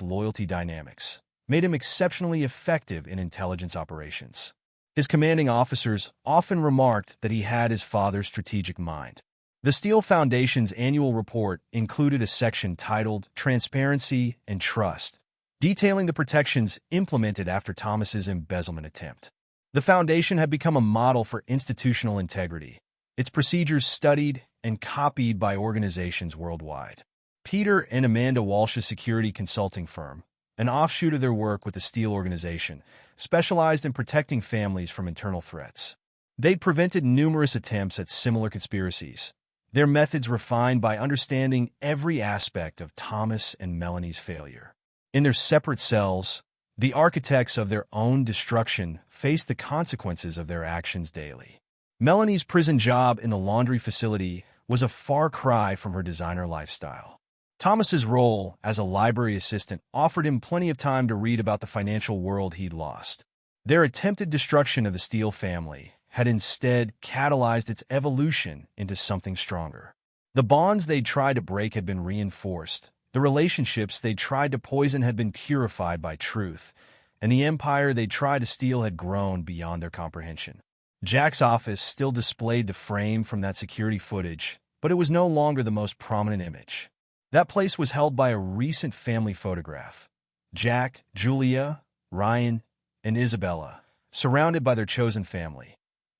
loyalty dynamics, made him exceptionally effective in intelligence operations. His commanding officers often remarked that he had his father's strategic mind. The Steele Foundation's annual report included a section titled Transparency and Trust, detailing the protections implemented after Thomas's embezzlement attempt. The Foundation had become a model for institutional integrity, its procedures studied and copied by organizations worldwide. Peter and Amanda Walsh's security consulting firm, an offshoot of their work with the Steele Organization, specialized in protecting families from internal threats. They'd prevented numerous attempts at similar conspiracies, their methods refined by understanding every aspect of Thomas and Melanie's failure. In their separate cells, the architects of their own destruction faced the consequences of their actions daily. Melanie's prison job in the laundry facility was a far cry from her designer lifestyle. Thomas's role as a library assistant offered him plenty of time to read about the financial world he'd lost. Their attempted destruction of the Steele family had instead catalyzed its evolution into something stronger. The bonds they'd tried to break had been reinforced, the relationships they'd tried to poison had been purified by truth, and the empire they'd tried to steal had grown beyond their comprehension. Jack's office still displayed the frame from that security footage, but it was no longer the most prominent image. That place was held by a recent family photograph. Jack, Julia, Ryan, and Isabella, surrounded by their chosen family.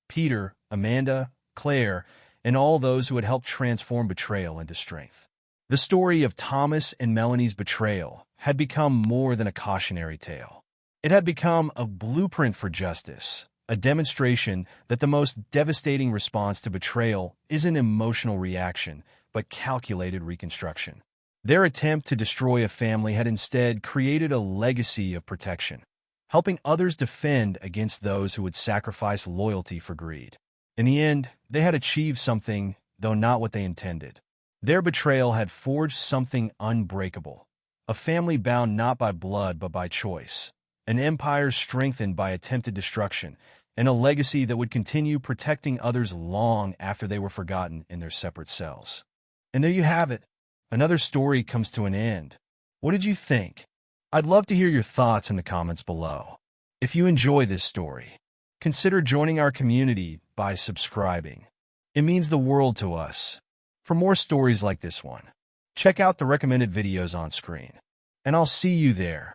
Peter, Amanda, Claire, and all those who had helped transform betrayal into strength. The story of Thomas and Melanie's betrayal had become more than a cautionary tale. It had become a blueprint for justice, a demonstration that the most devastating response to betrayal isn't emotional reaction, but calculated reconstruction. Their attempt to destroy a family had instead created a legacy of protection, helping others defend against those who would sacrifice loyalty for greed. In the end, they had achieved something, though not what they intended. Their betrayal had forged something unbreakable, a family bound not by blood but by choice, an empire strengthened by attempted destruction, and a legacy that would continue protecting others long after they were forgotten in their separate cells. And there you have it. Another story comes to an end. What did you think? I'd love to hear your thoughts in the comments below. If you enjoy this story, consider joining our community by subscribing. It means the world to us. For more stories like this one, check out the recommended videos on screen. And I'll see you there.